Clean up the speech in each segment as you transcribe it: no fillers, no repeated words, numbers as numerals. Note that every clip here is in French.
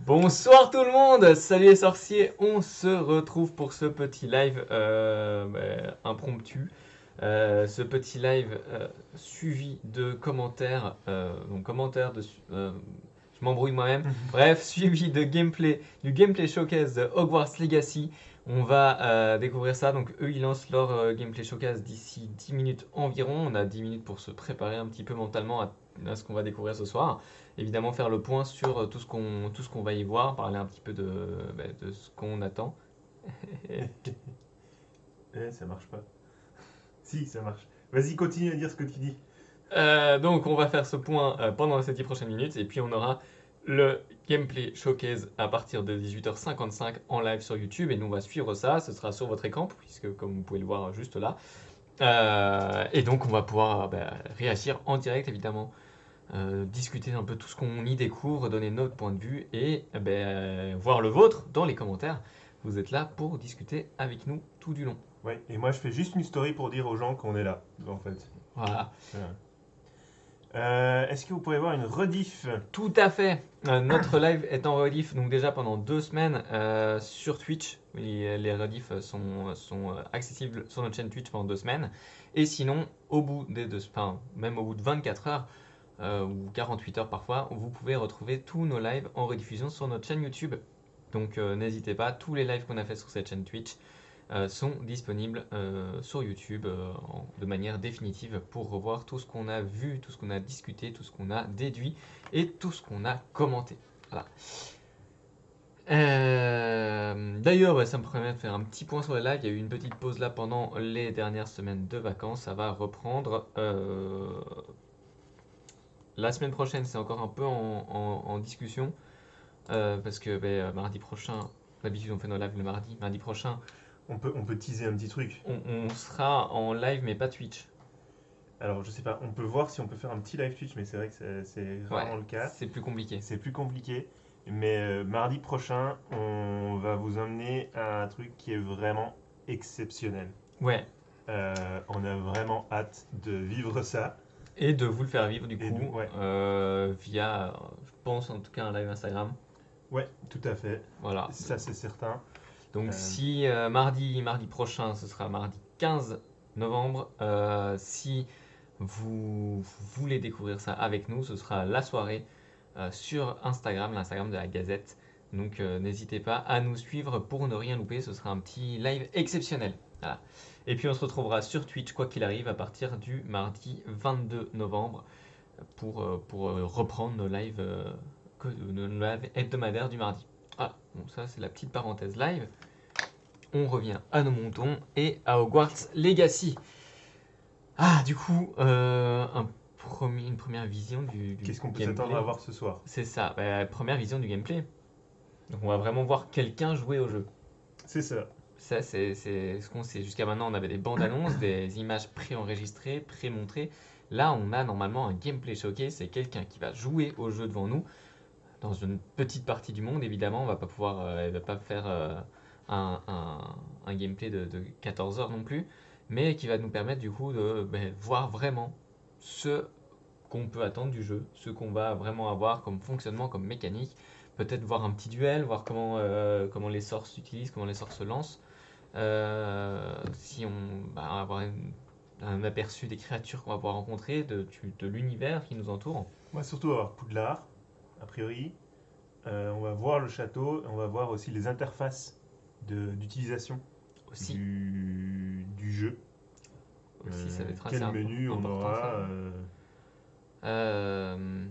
Bonsoir tout le monde, salut les sorciers, on se retrouve pour ce petit live impromptu. Ce petit live suivi de commentaires, je m'embrouille moi-même, bref, suivi de gameplay, du gameplay showcase de Hogwarts Legacy. On va découvrir ça, donc eux ils lancent leur gameplay showcase d'ici 10 minutes environ. On a 10 minutes pour se préparer un petit peu mentalement à ce qu'on va découvrir ce soir. Évidemment faire le point sur tout ce qu'on va y voir, parler un petit peu de ce qu'on attend. Ça marche pas. Si, ça marche. Vas-y, continue à dire ce que tu dis. Donc on va faire ce point pendant ces 10 prochaines minutes et puis on aura le gameplay showcase à partir de 18h55 en live sur YouTube et nous on va suivre ça, ce sera sur votre écran puisque comme vous pouvez le voir juste là. Et donc on va pouvoir réagir en direct évidemment. Discuter un peu tout ce qu'on y découvre, donner notre point de vue et voir le vôtre dans les commentaires. Vous êtes là pour discuter avec nous tout du long. Ouais, et moi je fais juste une story pour dire aux gens qu'on est là, en fait. Voilà. Voilà. Est-ce que vous pourrez voir une rediff? Tout à fait. Notre live est en rediff donc déjà pendant 2 semaines sur Twitch. Les rediffs sont accessibles sur notre chaîne Twitch pendant 2 semaines. Et sinon, au bout même au bout de 24 heures ou 48 heures parfois, vous pouvez retrouver tous nos lives en rediffusion sur notre chaîne YouTube. Donc n'hésitez pas, tous les lives qu'on a fait sur cette chaîne Twitch sont disponibles sur YouTube de manière définitive pour revoir tout ce qu'on a vu, tout ce qu'on a discuté, tout ce qu'on a déduit et tout ce qu'on a commenté. Voilà. D'ailleurs, ça me permet de faire un petit point sur les lives. Il y a eu une petite pause là pendant les dernières semaines de vacances. Ça va reprendre. La semaine prochaine, c'est encore un peu en discussion parce que mardi prochain, d'habitude on fait nos lives le mardi. Mardi prochain, On peut teaser un petit truc. on sera en live mais pas Twitch. Alors, je sais pas, on peut voir si on peut faire un petit live Twitch, mais c'est vrai que c'est Ouais, rarement le cas. c'est plus compliqué. C'est plus compliqué. Mais mardi prochain, on va vous emmener à un truc qui est vraiment exceptionnel. Ouais, On a vraiment hâte de vivre ça. et de vous le faire vivre du Et coup ouais, via, je pense en tout cas, un live Instagram. ouais, tout à fait. Voilà. Ça, c'est certain. Donc Euh, si mardi prochain, ce sera mardi 15 novembre. Si vous voulez découvrir ça avec nous, ce sera la soirée sur Instagram, l'Instagram de la Gazette. Donc n'hésitez pas à nous suivre pour ne rien louper. Ce sera un petit live exceptionnel. Voilà. Et puis on se retrouvera sur Twitch, quoi qu'il arrive, à partir du mardi 22 novembre pour reprendre nos lives hebdomadaires du mardi. Voilà, bon ça c'est la petite parenthèse live. On revient à nos moutons et à Hogwarts Legacy. Ah, du coup, une première vision du Qu'est-ce qu'on peut gameplay. s'attendre à voir ce soir? C'est ça, première vision du gameplay. Donc on va vraiment voir quelqu'un jouer au jeu. C'est ça. Ça, c'est ce qu'on sait. Jusqu'à maintenant, on avait des bandes annonces, des images pré-enregistrées, pré-montrées. Là, on a normalement un gameplay showcase. C'est quelqu'un qui va jouer au jeu devant nous, dans une petite partie du monde. Évidemment, on va pas pouvoir, elle va pas faire un gameplay de 14 heures non plus, mais qui va nous permettre du coup de voir vraiment ce qu'on peut attendre du jeu, ce qu'on va vraiment avoir comme fonctionnement, comme mécanique. Peut-être voir un petit duel, voir comment les sorts s'utilisent, comment les sorts se lancent. Si on va avoir un aperçu des créatures qu'on va pouvoir rencontrer, de l'univers qui nous entoure. On va surtout avoir Poudlard, a priori. On va voir le château, on va voir aussi les interfaces d'utilisation Aussi, du jeu. ça va être assez Quel menu on important, aura ça. Euh,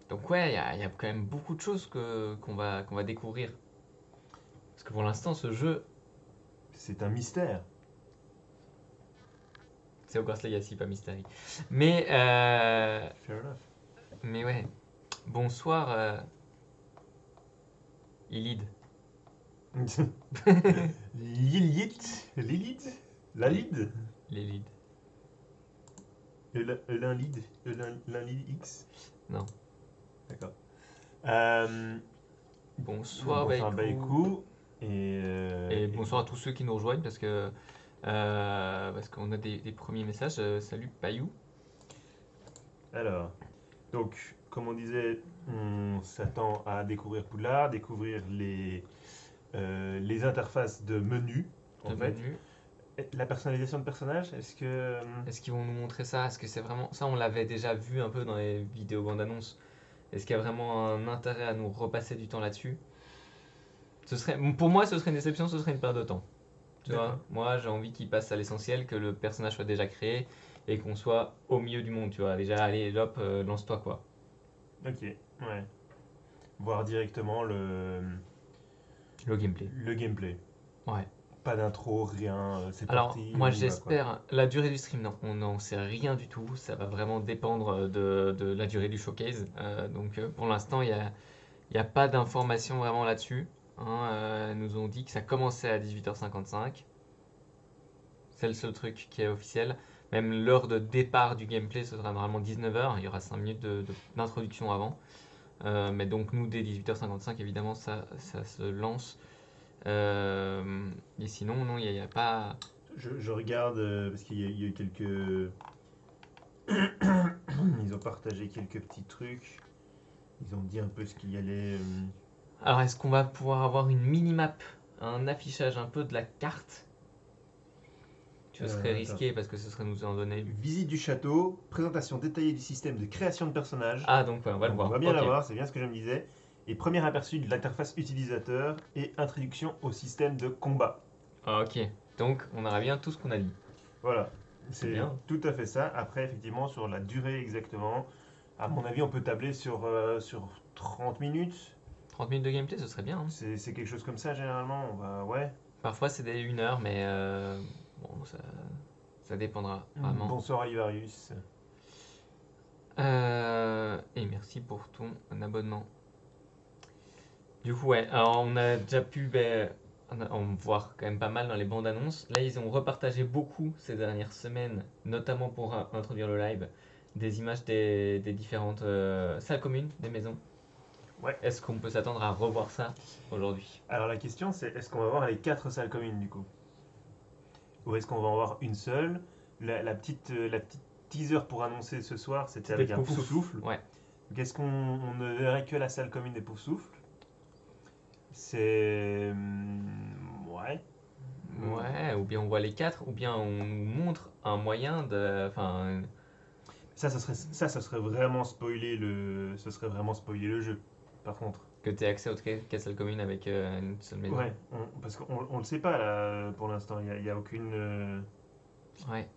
donc ouais, il y a quand même beaucoup de choses qu'on va découvrir. Parce que pour l'instant, ce jeu, C'est un mystère. c'est Hogwarts Legacy, pas Mystery. Mais, Fair enough. mais ouais. Bonsoir, Ilid. Lilith, Lalid, Lilid. Elinlid, Elinlid X. Non. D'accord. Bonsoir, Bonsoir Baikou. Baikou. Et bonsoir à tous ceux qui nous rejoignent parce qu'on a des premiers messages. Salut, Payou. Alors, donc, comme on disait, on s'attend à découvrir Poudlard, découvrir les interfaces de menus, en de fait. menu. La personnalisation de personnages, est-ce que... Est-ce qu'ils vont nous montrer ça? Est-ce que c'est vraiment ça? On l'avait déjà vu un peu dans les vidéos bandes annonces. Est-ce qu'il y a vraiment un intérêt à nous repasser du temps là-dessus? Pour moi, ce serait une déception, ce serait une perte de temps. Tu vois, D'accord. moi j'ai envie qu'il passe à l'essentiel, que le personnage soit déjà créé et qu'on soit au milieu du monde, tu vois. Déjà, allez, hop, lance-toi quoi. Ok, ouais. Voir directement Le gameplay. le gameplay. Ouais. Pas d'intro, rien, c'est Alors, parti, moi on y va, quoi. j'espère, la durée du stream, non, on n'en sait rien du tout. Ça va vraiment dépendre de la durée du showcase. Pour l'instant, il y a pas d'informations vraiment là-dessus. Hein. Ils nous ont dit que ça commençait à 18h55. C'est le seul truc qui est officiel. Même l'heure de départ du gameplay, ce sera normalement 19h. Il y aura 5 minutes d'introduction avant. Mais donc nous, dès 18h55, évidemment, ça se lance. Et sinon, non, il n'y a pas... Je regarde, parce qu'il y a eu quelques... Ils ont partagé quelques petits trucs. Ils ont dit un peu ce qu'il y allait... Alors, est-ce qu'on va pouvoir avoir une minimap, un affichage un peu de la carte? Ce serait attends. risqué parce que ce serait nous en donner... Visite du château, présentation détaillée du système de création de personnages. Ah, donc ouais, on va le Donc, voir. on va bien Ok. l'avoir, c'est bien ce que je me disais. Et premier aperçu de l'interface utilisateur et introduction au système de combat. Ah, ok. Donc, on aura bien tout ce qu'on a dit. Voilà, C'est c'est bien. tout à fait ça. Après, effectivement, sur la durée exactement, à mon avis, on peut tabler sur 30 minutes. 30 minutes de gameplay, ce serait bien. Hein. C'est quelque chose comme ça, généralement. Ouais. Parfois, c'est des 1 heure, mais bon, ça dépendra vraiment. Bonsoir, Alivarius. Et merci pour ton abonnement. Du coup, ouais, alors on a déjà pu en voir quand même pas mal dans les bandes annonces. Là, ils ont repartagé beaucoup ces dernières semaines, notamment pour introduire le live, des images des différentes salles communes des maisons. Ouais. Est-ce qu'on peut s'attendre à revoir ça aujourd'hui? Alors, la question, c'est est-ce qu'on va voir les 4 salles communes, du coup? Ou est-ce qu'on va en voir une seule? La petite teaser pour annoncer ce soir, c'était avec un pouf-souffle. Ouais. Donc, est-ce qu'on ne verrait que la salle commune des pouf-souffles? C'est... ouais. Ouais, ou bien on voit les 4, ou bien on nous montre un moyen de. Enfin, Ça serait vraiment ce serait vraiment spoiler le jeu, par contre. que tu aies accès aux castle commune avec une seule maison. Ouais, parce qu'on le sait pas là pour l'instant. Il y a aucune, Ouais.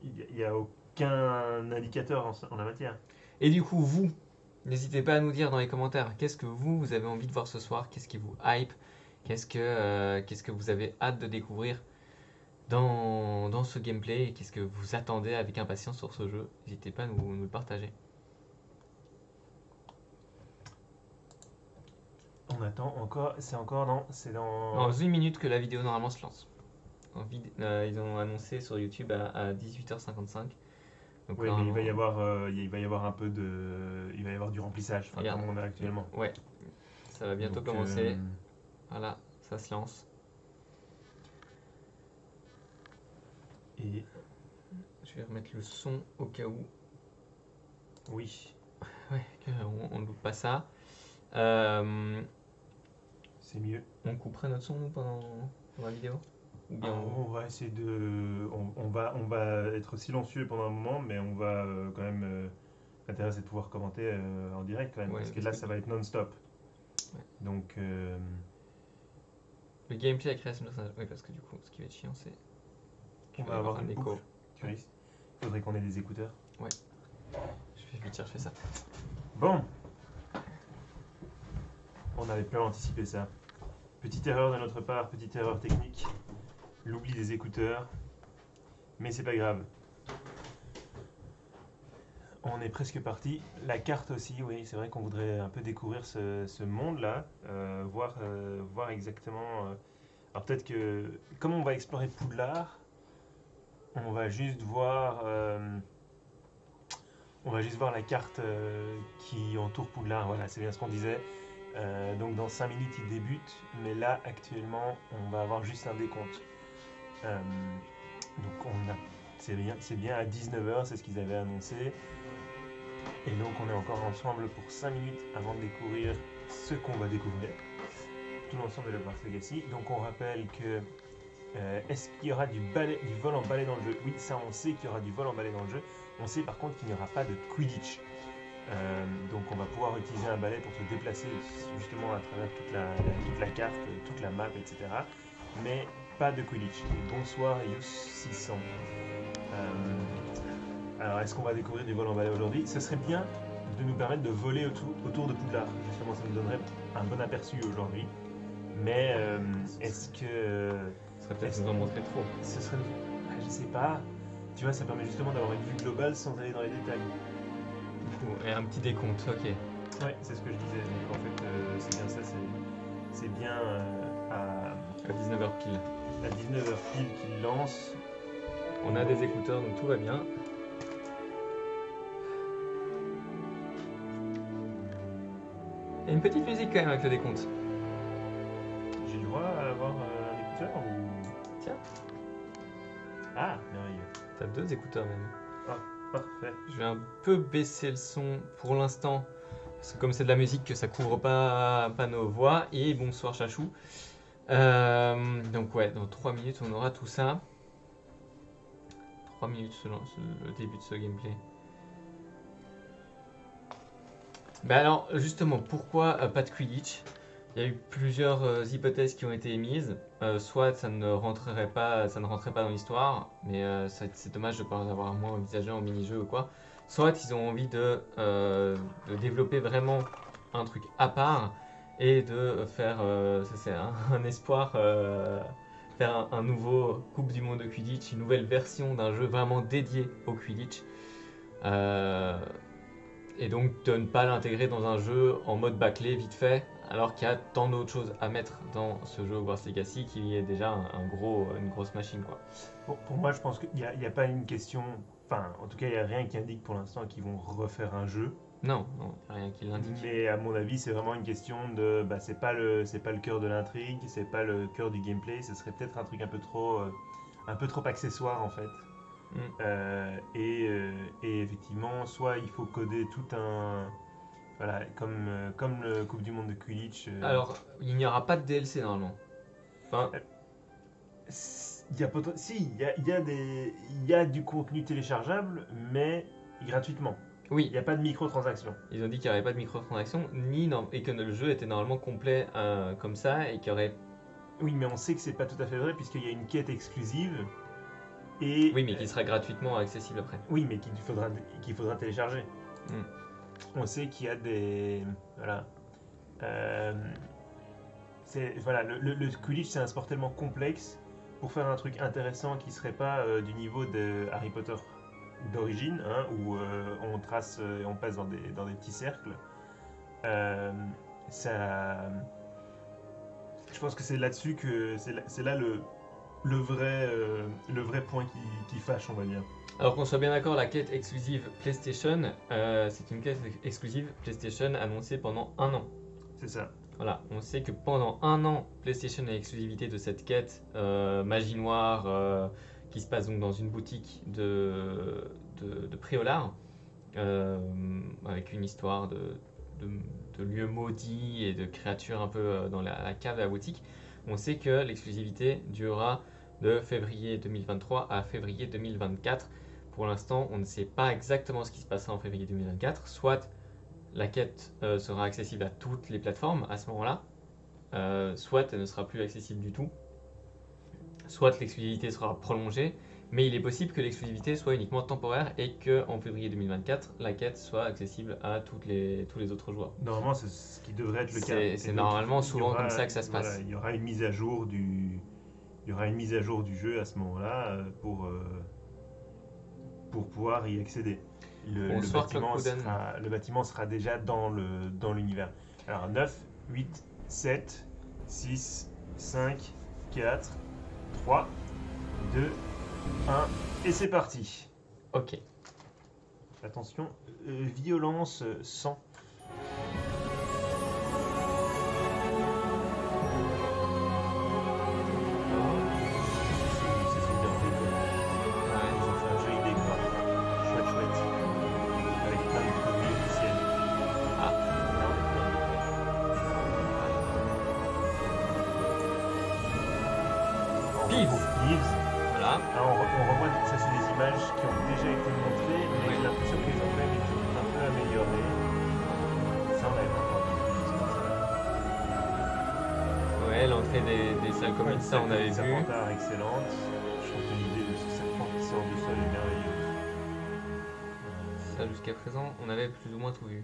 il y a aucun indicateur en la matière. Et du coup, vous, n'hésitez pas à nous dire dans les commentaires qu'est-ce que vous avez envie de voir ce soir, qu'est-ce qui vous hype, qu'est-ce que vous avez hâte de découvrir dans ce gameplay et qu'est-ce que vous attendez avec impatience sur ce jeu. N'hésitez pas à nous le partager. On attend encore, c'est dans. Dans 1 minute que la vidéo normalement se lance. Ils ont annoncé sur YouTube à 18h55. Donc Oui, mais il va y normalement- avoir, il va y avoir un peu de, il va y avoir du remplissage, enfin, Regarde. comme on a actuellement. Ouais, ça va bientôt Donc, commencer. Voilà, ça se lance. Et Je vais remettre le son au cas où. oui, Ouais, qu'on ne loupe pas ça. Euh, c'est mieux. on couperait notre son nous pendant la vidéo? Ou bien On va essayer de, on va être silencieux pendant un moment, mais on va quand même. L'intérêt, c'est de pouvoir commenter en direct quand même, Ouais, parce que parce là, que- ça va être non-stop. Ouais. Donc, le gameplay, la création de personnages. Oui, parce que du coup, ce qui va être chiant, c'est on qu'il va avoir un une écho. boucle. Tu risques. Il faudrait qu'on ait des écouteurs. Je vais vite chercher ça. Bon, on avait pas anticipé ça. Petite erreur de notre part, petite erreur technique. L'oubli des écouteurs. Mais c'est pas grave. On est presque parti. La carte aussi, oui, c'est vrai qu'on voudrait un peu découvrir ce monde-là, voir exactement. Alors peut-être que, comme on va explorer Poudlard, on va juste voir, la carte qui entoure Poudlard. Voilà, c'est bien ce qu'on disait. Donc dans 5 minutes, il débute, mais là actuellement, on va avoir juste un décompte. Donc c'est bien à 19h, c'est ce qu'ils avaient annoncé. Et donc on est encore ensemble pour 5 minutes avant de découvrir ce qu'on va découvrir. Tout l'ensemble de Hogwarts Legacy. Donc on rappelle que est-ce qu'il y aura du vol en balai dans le jeu? Oui, ça on sait qu'il y aura du vol en balai dans le jeu. On sait par contre qu'il n'y aura pas de Quidditch. Donc on va pouvoir utiliser un balai pour se déplacer justement à travers toute la carte, toute la map, etc. Mais pas de Quidditch. Bonsoir Yus 600. Alors est-ce qu'on va découvrir du vol en balai aujourd'hui? Ce serait bien de nous permettre de voler autour de Poudlard. Justement, ça nous donnerait un bon aperçu aujourd'hui. Mais est-ce que... Ça serait peut-être nous en montrer trop. Ce serait... je sais pas. Tu vois, ça permet justement d'avoir une vue globale sans aller dans les détails. Et un petit décompte, ok. Ouais, c'est ce que je disais. Donc en fait, c'est bien ça. C'est bien à 19h pile. à 19h pile qu'il lance. On a des écouteurs, donc tout va bien. Et une petite musique quand même avec le décompte. J'ai le droit à avoir un écouteur ou... Tiens, Ah, merveilleux. t'as 2 écouteurs même. Parfait. Je vais un peu baisser le son pour l'instant, parce que comme c'est de la musique, que ça couvre pas nos voix. Et bonsoir Chachou. Donc ouais, dans 3 minutes on aura tout ça. 3 minutes selon le début de ce gameplay. Bah alors justement, pourquoi pas de Quidditch? Il y a eu plusieurs hypothèses qui ont été émises. Soit ça ne rentrait pas dans l'histoire, mais c'est dommage de ne pas en avoir moins envisagé en mini-jeu ou quoi. Soit ils ont envie de développer vraiment un truc à part et de faire, ça c'est un espoir, faire un nouveau Coupe du Monde de Quidditch, une nouvelle version d'un jeu vraiment dédié au Quidditch. Et donc de ne pas l'intégrer dans un jeu en mode bâclé vite fait, alors qu'il y a tant d'autres choses à mettre dans ce jeu Hogwarts Legacy qu'il y est déjà une grosse machine quoi. Pour moi, je pense qu'il n'y a pas une question... Enfin, en tout cas, il n'y a rien qui indique pour l'instant qu'ils vont refaire un jeu. Non, il n'y a rien qui l'indique. Mais à mon avis, c'est vraiment une question de... Bah, c'est pas le cœur de l'intrigue, c'est pas le cœur du gameplay, ce serait peut-être un truc un peu trop accessoire en fait. Et effectivement, soit il faut coder tout un... Voilà, comme le Coupe du Monde de Quidditch. Alors, il n'y aura pas de DLC normalement. Enfin, il y a il y a du contenu téléchargeable, mais gratuitement. oui, Il n'y a pas de microtransactions. ils ont dit qu'il n'y aurait pas de microtransactions, et que le jeu était normalement complet comme ça, et qu'il y aurait... Oui, mais on sait que c'est pas tout à fait vrai, puisqu'il y a une quête exclusive. Et, Oui, mais qui sera gratuitement accessible après. oui, mais qu'il faudra télécharger. Mm. On sait qu'il y a des... Voilà. Voilà, le Quidditch, c'est un sport tellement complexe pour faire un truc intéressant qui serait pas du niveau de Harry Potter d'origine, hein, où on trace, on passe dans des petits cercles. Ça... Je pense que c'est là-dessus que... C'est là le vrai point qui fâche, on va dire. Alors qu'on soit bien d'accord, la quête exclusive PlayStation, c'est une quête exclusive PlayStation annoncée pendant 1 an. C'est ça. Voilà, on sait que pendant 1 an, PlayStation a l'exclusivité de cette quête Magie Noire qui se passe donc dans une boutique de Préolard avec une histoire de lieux maudits et de créatures un peu dans la cave de la boutique. On sait que l'exclusivité durera de février 2023 à février 2024. Pour l'instant, on ne sait pas exactement ce qui se passera en février 2024. Soit la quête sera accessible à toutes les plateformes à ce moment-là, soit elle ne sera plus accessible du tout, soit l'exclusivité sera prolongée, mais il est possible que l'exclusivité soit uniquement temporaire et qu'en février 2024, la quête soit accessible à tous les autres joueurs. Normalement, c'est ce qui devrait être le cas. C'est normalement souvent comme ça que ça se passe. Voilà, il y aura une mise à jour du jeu à ce moment-là pour pouvoir y accéder. Le bâtiment sera déjà dans l'univers. Alors 9, 8, 7, 6, 5, 4, 3, 2, 1, et c'est parti. Ok. Attention, violence 100. on revoit, ça c'est des images qui ont déjà été montrées, mais Oui. j'ai l'impression que les ont quand même été un peu améliorées. Ça, on n'avait pas encore vu des choses comme ça. Ouais, l'entrée des salles communes, ça on avait vu. Serpentard excellente. Je trouve que l'idée de ce serpent qui sort du sol est merveilleuse. Ça, jusqu'à présent, on avait plus ou moins tout vu.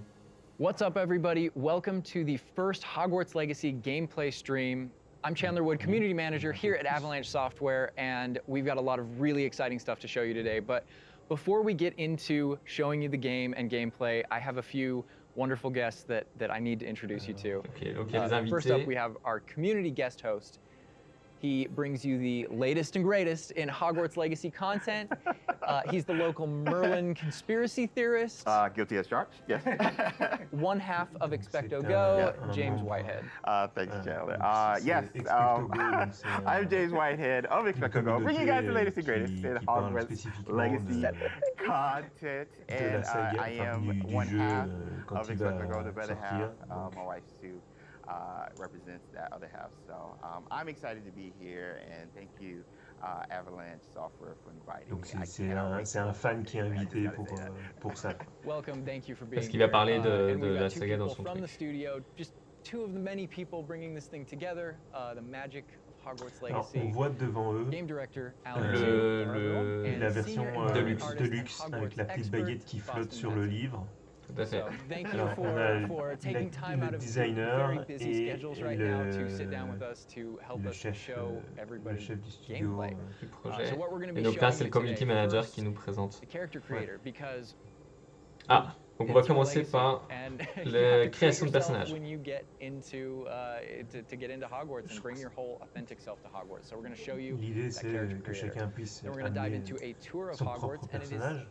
What's up, everybody? Welcome to the first Hogwarts Legacy gameplay stream. I'm Chandler Wood, Community Manager here at Avalanche Software, and we've got a lot of really exciting stuff to show you today. But before we get into showing you the game and gameplay, I have a few wonderful guests that I need to introduce you to. Ok, donc il y a des First up, invités. we have our community guest host. He brings you the latest and greatest in Hogwarts Legacy content. He's the local Merlin conspiracy theorist. Guilty as charged, yes. One half of Expecto C'est Go, un James membre. Whitehead. Thanks, Chandler. Donc, Yes, c'est Expecto Go, donc c'est, I'm James Whitehead of une Expecto Go, bringing you guys the latest and greatest qui in parle Hogwarts spécifiquement Legacy de content, la and saga, I enfin, am du one jeu half quand of il va Expecto Go, the better sortir. half. My wife Sue represents that other half. So I'm excited to be here, and thank you, Avalanche Software, for inviting Donc me. c'est un fan qui est invité pour ça. Welcome, thank you for being Parce qu'il va here. parler de And we've got la two saga dans people son from the truc. studio, just two of the many people bringing this thing together, the magic of Hogwarts Alors on Legacy. voit devant eux Game director Alan Le- la version Deluxe. Deluxe avec la petite baguette qui flotte sur le livre. Tout à fait. So thank you Alors, on a for taking time out le of designer very busy et schedules right now to sit down with us to help le us chef, show le everybody chef du studio. gameplay. Du projet. So what we're going to Et be donc là, showing c'est le you community today, manager first, qui nous présente. the character creator, because Ah, donc on va it's your commencer legacy, par and la you have to create création de yourself personnages. when you get into to get into Hogwarts and bring your whole authentic self to Hogwarts. So we're going to show you L'idée that c'est character que creator. chacun puisse Then we're going to dive amener into a tour of son propre Hogwarts, and personnage.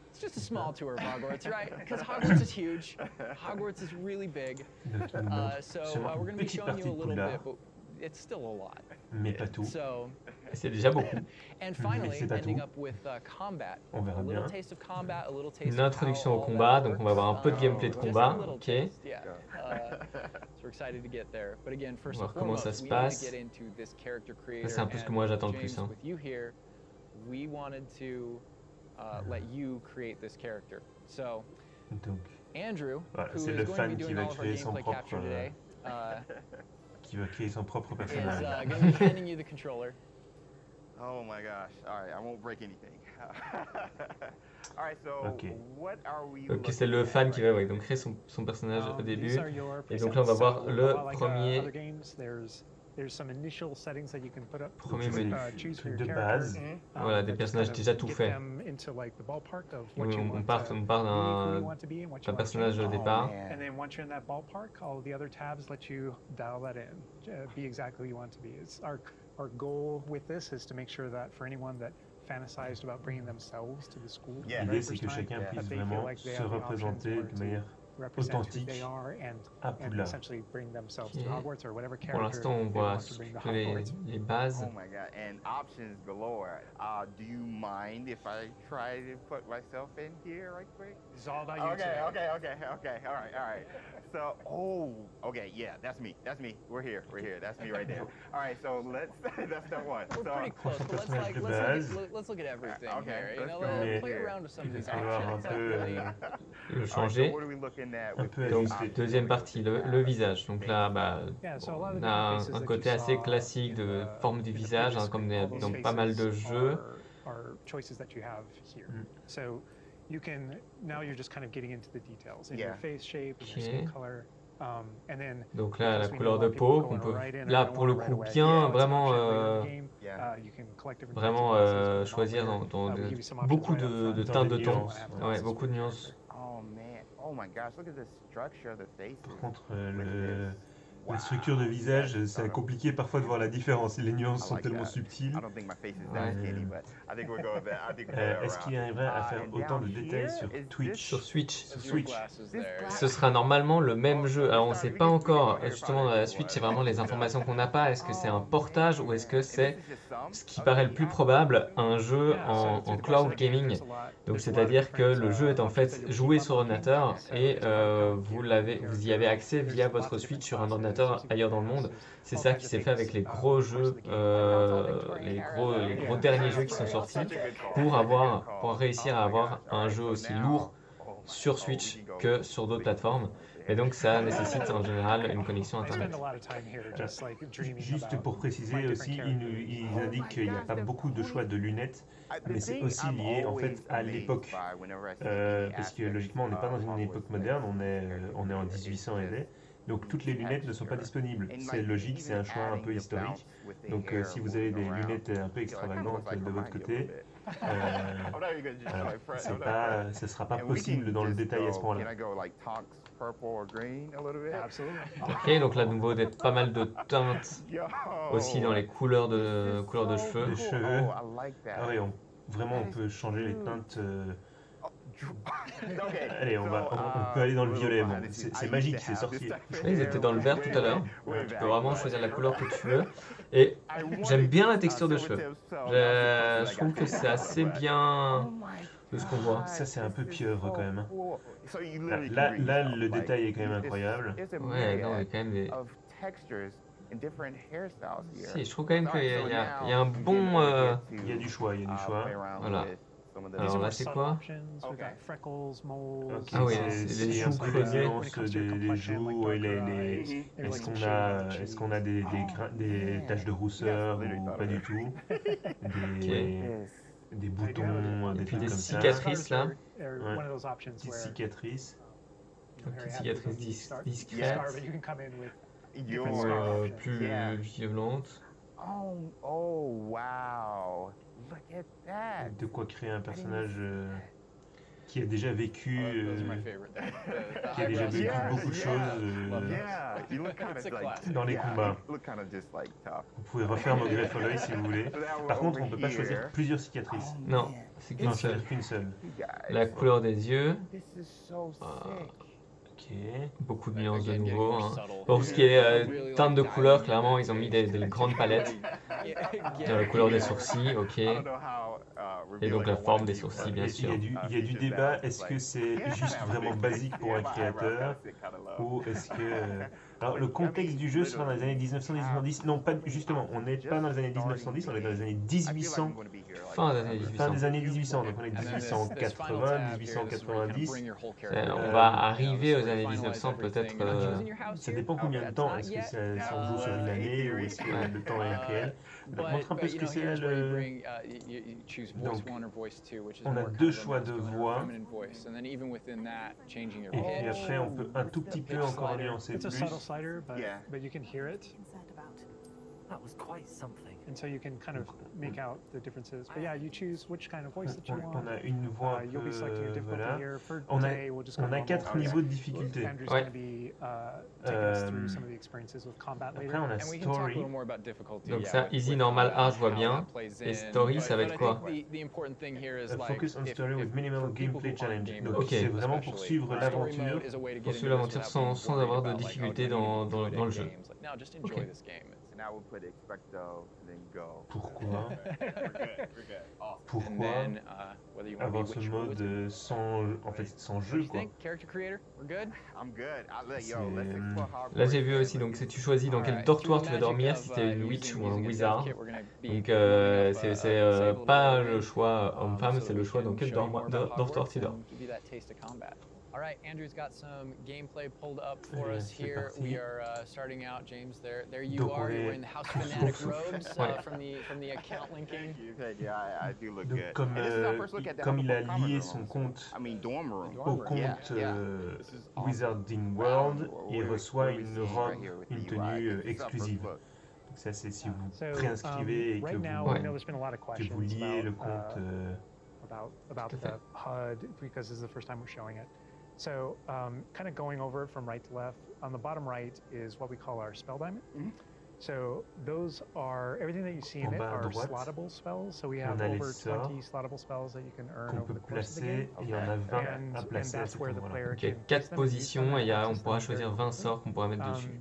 it's just a small tour of Hogwarts, right? Because Hogwarts is huge. Hogwarts is really big. Donc, il nous montre So seulement we're une going to be petite showing partie you a de little Poudlard, bit, but it's still a lot. mais pas tout. So, Et c'est déjà beaucoup. and finally, c'est pas ending tout. up with combat. On verra A little bien. taste of combat, a little taste Une of introduction how au all combat, that donc on va avoir un peu de works. gameplay de Just a combat, little ok. taste, yeah. So we're excited to get there. But again, first On va and voir comment ça foremost, se we need passe. to get into this character creator. c'est un peu ce que and moi j'attends le James, plus, hein. with you here, we wanted to let you create this character. So Donc, Andrew, Voilà, who c'est is le going to fan be qui doing va all of our créer son gameplay propre, capture today, qui va créer son propre is personnage. going to be handing you the controller. Oh my gosh. All right, I won't break anything. All right, so Ok. what are we Donc c'est le looking fan at qui right va here? donc créer son personnage au début. These are your Et donc là, on va presets. voir So, le a lot like, premier- other games, there's some initial settings that you can put up. Premier Donc, c'est menu. des Choose for trucs your de character. base. Voilà, des that just personnages kind of déjà tout get faits. them into, like, the ballpark of Oui, what you on want, part who you d'un want to be and what you d'un want to personnage change. au départ. man. And then once you're in that ballpark, all the other tabs let you dial that in, be exactly who you want to be. It's our goal with this is to make sure that for anyone that fantasized about bringing themselves to the school for the Yeah. very L'idée c'est first que time, chacun that puisse they feel vraiment like they se have the options représenter or de to manière represent who authentique they are and à Poudlard. essentially bring themselves Ok. to Hogwarts or whatever Pour character l'instant, on they voit want to bring to surtout les Hogwarts. bases. Oh my god, and options galore. Do you mind if I try to put myself in here right quick? It's all about you Okay, today. okay. All right. So, okay, yeah, that's me. We're here. That's me right there. All right, so that's step one. We're So, pretty close, but let's personnage like de let's base. let's look at everything Okay, here. You let's know, go let's play here. around with some of Il these va falloir un options. peu, Really. Le all right, so changer. what are we looking at Un with peu this Donc ajuster. option? deuxième partie, le visage. Donc là, bah, Yeah, so a lot of on the a different faces un that côté you assez saw classique in de the- forme du in the visage, previous hein, comme screen, all dans those pas mal de faces jeux. are choices that you have here. Mm. So you can now you're just kind of getting into the details in Yeah. your face shape and your Ok. skin color. And then Donc là, la because we couleur know a de lot of peau, people qu'on go peut right in or là don't pour le want it coup right away. bien Yeah, it's an vraiment option later in the game. Yeah. You can collect different vraiment types of glasses, put them on choisir later. dans We give you some options beaucoup right up de front. teintes de Dans les tons. nuances, Ouais, ouais. beaucoup de nuances. Oh man. Oh my gosh, look at the structure of the faces. Par contre, with this. la structure de visage, c'est Wow. compliqué parfois de voir la différence. Les nuances I sont like tellement that. subtiles. I don't think my face is Ouais. that skinny, but I think we'll go with that. I think we'll go that Est-ce qu'il route. arriverait à faire And autant de down détails here, sur is Twitch? this- Sur Switch. Those are your Switch. glasses This there. glass- Ce sera normalement le même Oh, jeu. Alors on ne sait sorry, pas we just encore, figured justement dans la suite, c'est vraiment les informations qu'on n'a pas. Est-ce que c'est un portage ou est-ce que c'est ce qui paraît le plus probable, un jeu en cloud gaming? Donc c'est-à-dire que le jeu est en fait joué sur ordinateur et vous y avez accès via votre Switch sur un ordinateur. utilisateurs ailleurs dans le monde. C'est ça qui s'est fait avec les gros jeux, les gros derniers jeux qui sont sortis, pour réussir à avoir un jeu aussi lourd sur Switch que sur d'autres plateformes. Et donc ça nécessite en général une connexion Internet. Juste pour préciser aussi, ils indiquent qu'il n'y a pas beaucoup de choix de lunettes, mais c'est aussi lié en fait à l'époque. Parce que logiquement, on n'est pas dans une époque moderne, on est en 1800 et des. Donc toutes les lunettes ne sont pas disponibles. C'est logique, c'est un choix un peu historique. Donc si vous avez des lunettes un peu extravagantes de votre côté, ce ne sera pas possible dans le détail à ce point-là. Ok, donc là, de nouveau, d'être pas mal de teintes aussi dans les couleurs de cheveux. Les cheveux. Ah oui, vraiment, on peut changer les teintes. Allez, on peut aller dans le violet. Bon, c'est magique, c'est sorcier. Ils étaient dans le vert tout à l'heure. Tu peux vraiment choisir la couleur que tu veux. Et j'aime bien la texture de cheveux. Je trouve que c'est assez bien de ce qu'on voit. Ça, c'est un peu pieuvre quand même. Là, le détail est quand même incroyable. Ouais, non, il y a quand même des... Si, je trouve quand même qu'il y a un bon... Il y a du choix, Voilà. Alors là, c'est quoi? Okay. Ah oui, c'est les joues creusées. Des joues, est-ce qu'on a des taches de rousseur ou pas du tout? Des boutons, des puis trucs des comme ça. cicatrices là. Petites cicatrices. Petites cicatrices discrètes. Plus violentes. Oh, wow. Look at that. De quoi créer un personnage qui a déjà vécu, beaucoup de choses dans les combats. Vous pouvez refaire Maugrey Folloy si vous voulez. Par contre, on ne peut pas choisir plusieurs cicatrices. Non, c'est qu'une seule. Qu'une seule. La couleur des yeux. Ok. Beaucoup de nuances de nouveau. Hein. Pour ce qui est teinte de couleur, clairement, ils ont mis des grandes palettes. La couleur des sourcils, ok. Et donc la forme des sourcils, bien sûr. Il y a du débat. Est-ce que c'est juste vraiment basique pour un créateur ou est-ce que... Alors, le contexte du jeu sera dans les années 1910. Non, pas justement, on n'est pas dans les années 1910, on est dans les années 1800. Fin des années 1800. Fin des années 1800, donc on est 1880, 1890. On va arriver aux années 1900 peut-être. Ça dépend combien de temps. Est-ce que ça on joue sur une année ou est-ce que le temps est réel? Donc, montre un peu ce que c'est là le... Donc, on a deux choix de voix. Et puis après, on peut un tout petit peu encore nuancer It's a plus. subtle slider, but you can hear it. That was quite something. And so you can kind of make out the differences. But yeah, you choose which kind of voice that you want. On a une voix un You'll be selecting your peu... difficulty Voilà. here. For On today, we'll just go a normal. 4 niveaux de difficulté. Andrew's Ouais. going to be taking us through some of the experiences with combat Après, later. on a Story. Donc ça, easy, normal, hard, je vois bien. Et story, ça va être quoi? Focus on story with minimal gameplay challenge. Donc Ok. c'est vraiment pour suivre l'aventure. Pour suivre l'aventure sans avoir de difficulté dans le jeu. Ok. And I would put expecto and then go. Pourquoi Pourquoi avoir ce mode sans jeu quoi? I'm good. Let's explore how Là, j'ai vu aussi, donc si tu choisis dans quel dortoir tu vas dormir, si t'es une witch ou un wizard. Donc c'est pas le choix homme-femme, c'est le choix dans quel dortoir tu dors. All right, Andrew's got some gameplay pulled up for us C'est here. parti. We are starting out, James. There you Donc, are. on You're est wearing the House Fanatic robes Ouais. from the account linking. Thank you. I do look Donc good. comme, And this is our first look at the comme il a Humble Common lié Room. son compte I mean, dorm room. au compte This is awesome. Wizarding World, il We're reçoit une seeing robe, right here with une the UI. tenue This is our first exclusive. look. Donc ça c'est si vous So, préinscrivez et que right now, vous, I know there's been a lot of que vous questions liez le about, compte. about Tout à the HUD because this is the first time we're showing it. So kind of going over it from right to left, on the bottom right is what we call our spell diamond. Mhm. So those are, everything that you see in En it bas à are droite, slottable spells. So we have on a les over sorts 20 slottable spells that you can earn qu'on over peut the course of the game. placer, il y en a 20 à And placer à that's cet where the endroit-là. player Donc il y a can place 4 them and use them positions and et on access pourra them choisir very 20 quickly. sorts qu'on pourra mettre dessus.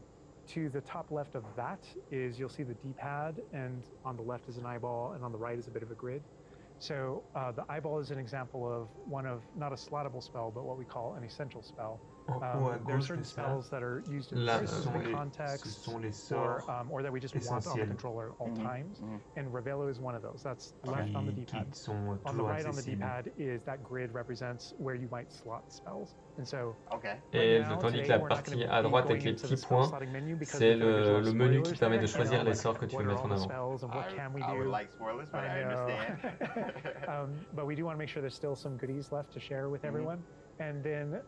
To the top left of that is you'll see the D-pad, and on the left is an eyeball, and on the right is a bit of a grid. So the eyeball is an example of one of, not a slottable spell, but what we call an essential spell. En haut à There are gauche certain de ça, spells that are used in Là, very ce specific sont contexts, les sorts or that we just want on the essentiels. controller at all times. And Revelio is one of those. That's left on the qui D-pad. sont On the toujours right on the accessibles. D-pad is that grid represents where you might slot spells. And so Okay. Et right now, tandis que today, la we're not partie gonna à be droite going avec les into the petits spell points, slotting menu because c'est we feel like there's a lot le of menu qui spoilers permet there, de choisir you know, les like sorts que tu what veux are mettre all en the avant. spells and what can we I would do. like spoilers, but I know. understand. But we do want to make sure there's still some goodies left to share with everyone. And then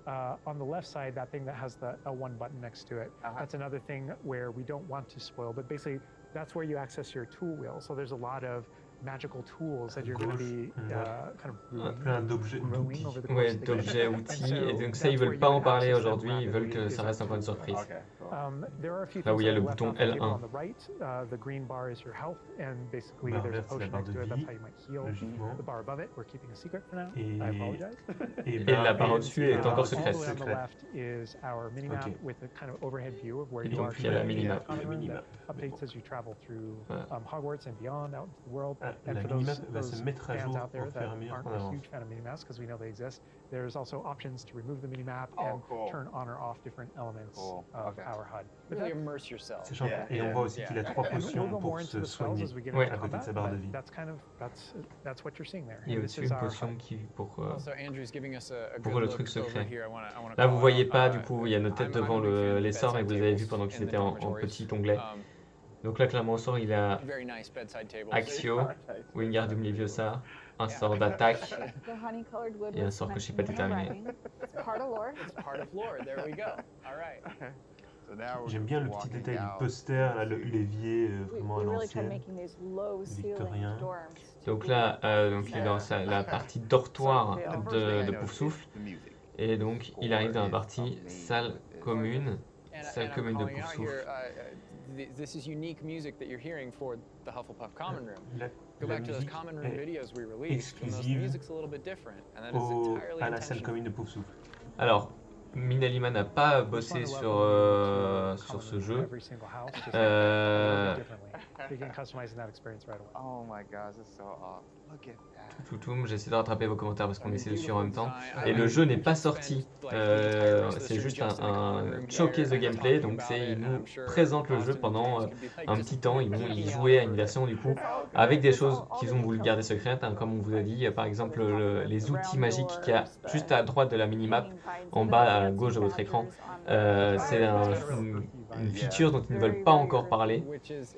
on the left side, that thing that has the L1 button next to it, that's another thing where we don't want to spoil, but basically that's where you access your tool wheel. So there's a lot of magical tools that you're going to be kind of Plein d'objets, growing d'outils. over the course Ouais, of the game. d'objets, And outils, so et donc ça, that's ils where veulent you pas en can parler access them aujourd'hui, ils veulent que rapidly ça is reste that encore une tool wheel. surprise. Okay, cool. There are a few Là où things il y a that le are left bouton off the table L1. on the right. The green bar is your health, and basically Barre there's a verte, c'est la potion barre next de to it. That's vie, how you might heal. logiquement. The bar above it, we're keeping a secret for now. Et- I apologize. Et la barre au-dessus est encore All the secrète. way on the left is our minimap Ok. with a kind of overhead view of where Et you donc, are il y a la currently in minimap. the common room La minimap. that updates as you travel through Voilà. Hogwarts and beyond out into the world. Ah, And la for minimap va those se mettre à fans jour out there au fur et à that mesure aren't qu'on a avance. huge fan of minimaps, because we know they exist, there's also options to remove the minimap Oh, and cool. turn on or off different elements Cool. of Okay. our HUD. But Really that- immerse yourself. Sachant Yeah, et on yeah. voit aussi qu'il a 3 and we'll potions go more pour into se the spells soigner as we get Ouais. into à côté de combat, sa barre de but vie. that's what you're seeing there. Il y a And this au-dessus is une our potion HUD. qui pour Also, Andrew's giving us a pour good le look truc over secret. here. I wanna Là, vous call voyez out, pas, du coup, il y a notre tête I'm devant a big fan of les sorts, mais vous bedside avez vu tables pendant in qu'ils the étaient en dormitories. petit onglet. Donc là, clairement, au sort, il a Very nice bedside tables. Axio, Wingardium Leviosa, un sort d'attaque. The honey-colored wood Et un was sort que je sais mentioned pas in the déterminer. writing. It's part of lore. It's part of lore. There we go. All right. So now we're J'aime bien le petit walking détail du down poster, là, l'évier We vraiment à really tried l'ancienne. making these low-ceilinged Victorien. dorms. Donc là, donc il est dans la partie dortoir de Poufsouffle. the music. Et donc, il arrive dans la partie salle commune. Salle I'm commune de calling out Poufsouffle. here, this is unique music that you're hearing for the Hufflepuff Common Room. La, Go la back to those musique common room est videos we released, and those exclusive music's a little bit different, and that is au, entirely à la salle intentional. commune de Poufsouffle. Alors, Minalima n'a pas bossé sur ce jeu. Every single house, just Euh, differently. You can customize that experience right away. Oh my gosh, it's so awesome. Look at that. Toutoum, j'essaie de rattraper vos commentaires parce qu'on essaie de suivre en même temps. Beautiful Et design. le jeu n'est pas We could sorti. spend, like, the entire rest of the C'est stream juste just in the common room showcase de here and gameplay. talking Donc about c'est, it, ils and nous I'm sure présentent le Austin jeu and pendant James could be, like, un just petit temps. Ils vont y geeking out jouer à over une it. version du coup avec des choses qu'ils ont voulu garder secrètes, hein, comme on vous a dit. Par exemple, les outils magiques qu'il y a juste à droite de la minimap, en bas à gauche de votre écran. C'est une feature dont ils ne veulent pas encore parler. Which is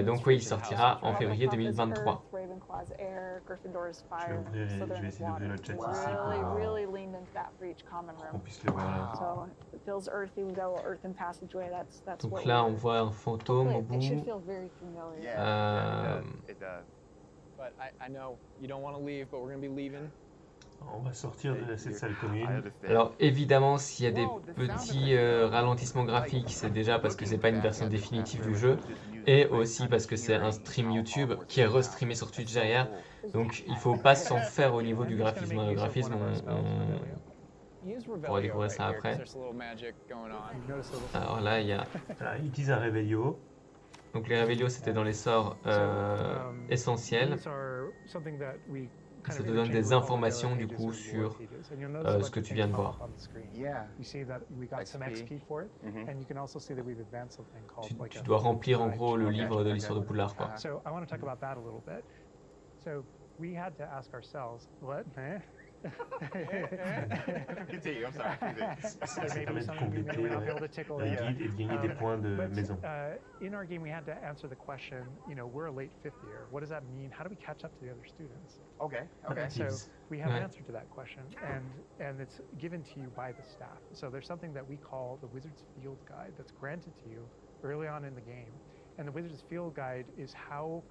Donc oui, il sortira en février 2023. Ravenclaw's air, Gryffindor's Je vais fire, ouvrir, je vais Slytherin's essayer d'ouvrir water. le chat ici Really leaned into that for each common pour qu'on room. puisse le voir. So it feels earthy. We've got a little earthen passageway. That's Donc what là, we on voit un fantôme au Hopefully, it should bout. feel very familiar. Yeah, it does. But I know you don't want to leave, but we're going to be leaving. On va sortir de cette salle I commune. understand. Alors évidemment, s'il y a des petits ralentissements graphiques, c'est déjà parce que c'est pas une version définitive du jeu, et aussi parce que c'est un stream YouTube qui est restreamé sur Twitch derrière. Donc il faut pas s'en faire au niveau du graphisme. Le graphisme, Use va Revelio découvrir ça right here, 'cause après. there's a little magic going on. You notice a little Alors là, il y a Voilà, il utilise un réveillot. donc les Révélios, c'était dans les sorts essentiels. These are something that we kind Ça of te donne des interchange with all the informations, error du pages coup, and sur, war pages. And you'll notice a bunch ce que of tu viens de things voir. pop up on the screen. Yeah. You see that we got some XP. XP for it, Mhm. and you can also see that we've advanced something called like Tu a dois remplir en guide gros le to- livre de l'histoire de Poudlard, quoi. So I want to talk about that a little bit. So we had to ask ourselves, what? Continue, I'm sorry. Continue. Ça There may permet be de some of you may compléter not be able to tickle un it. guide et de gagner des points de But maison. in our game, we had to answer the question, we're a late fifth year. What does that mean? How do we catch up to the other students? Okay, okay. And so we have an Right. answer to that question, and it's given to you by the staff. So there's something that we call the Wizard's Field Guide that's granted to you early on in the game. And the Wizard's Field Guide is how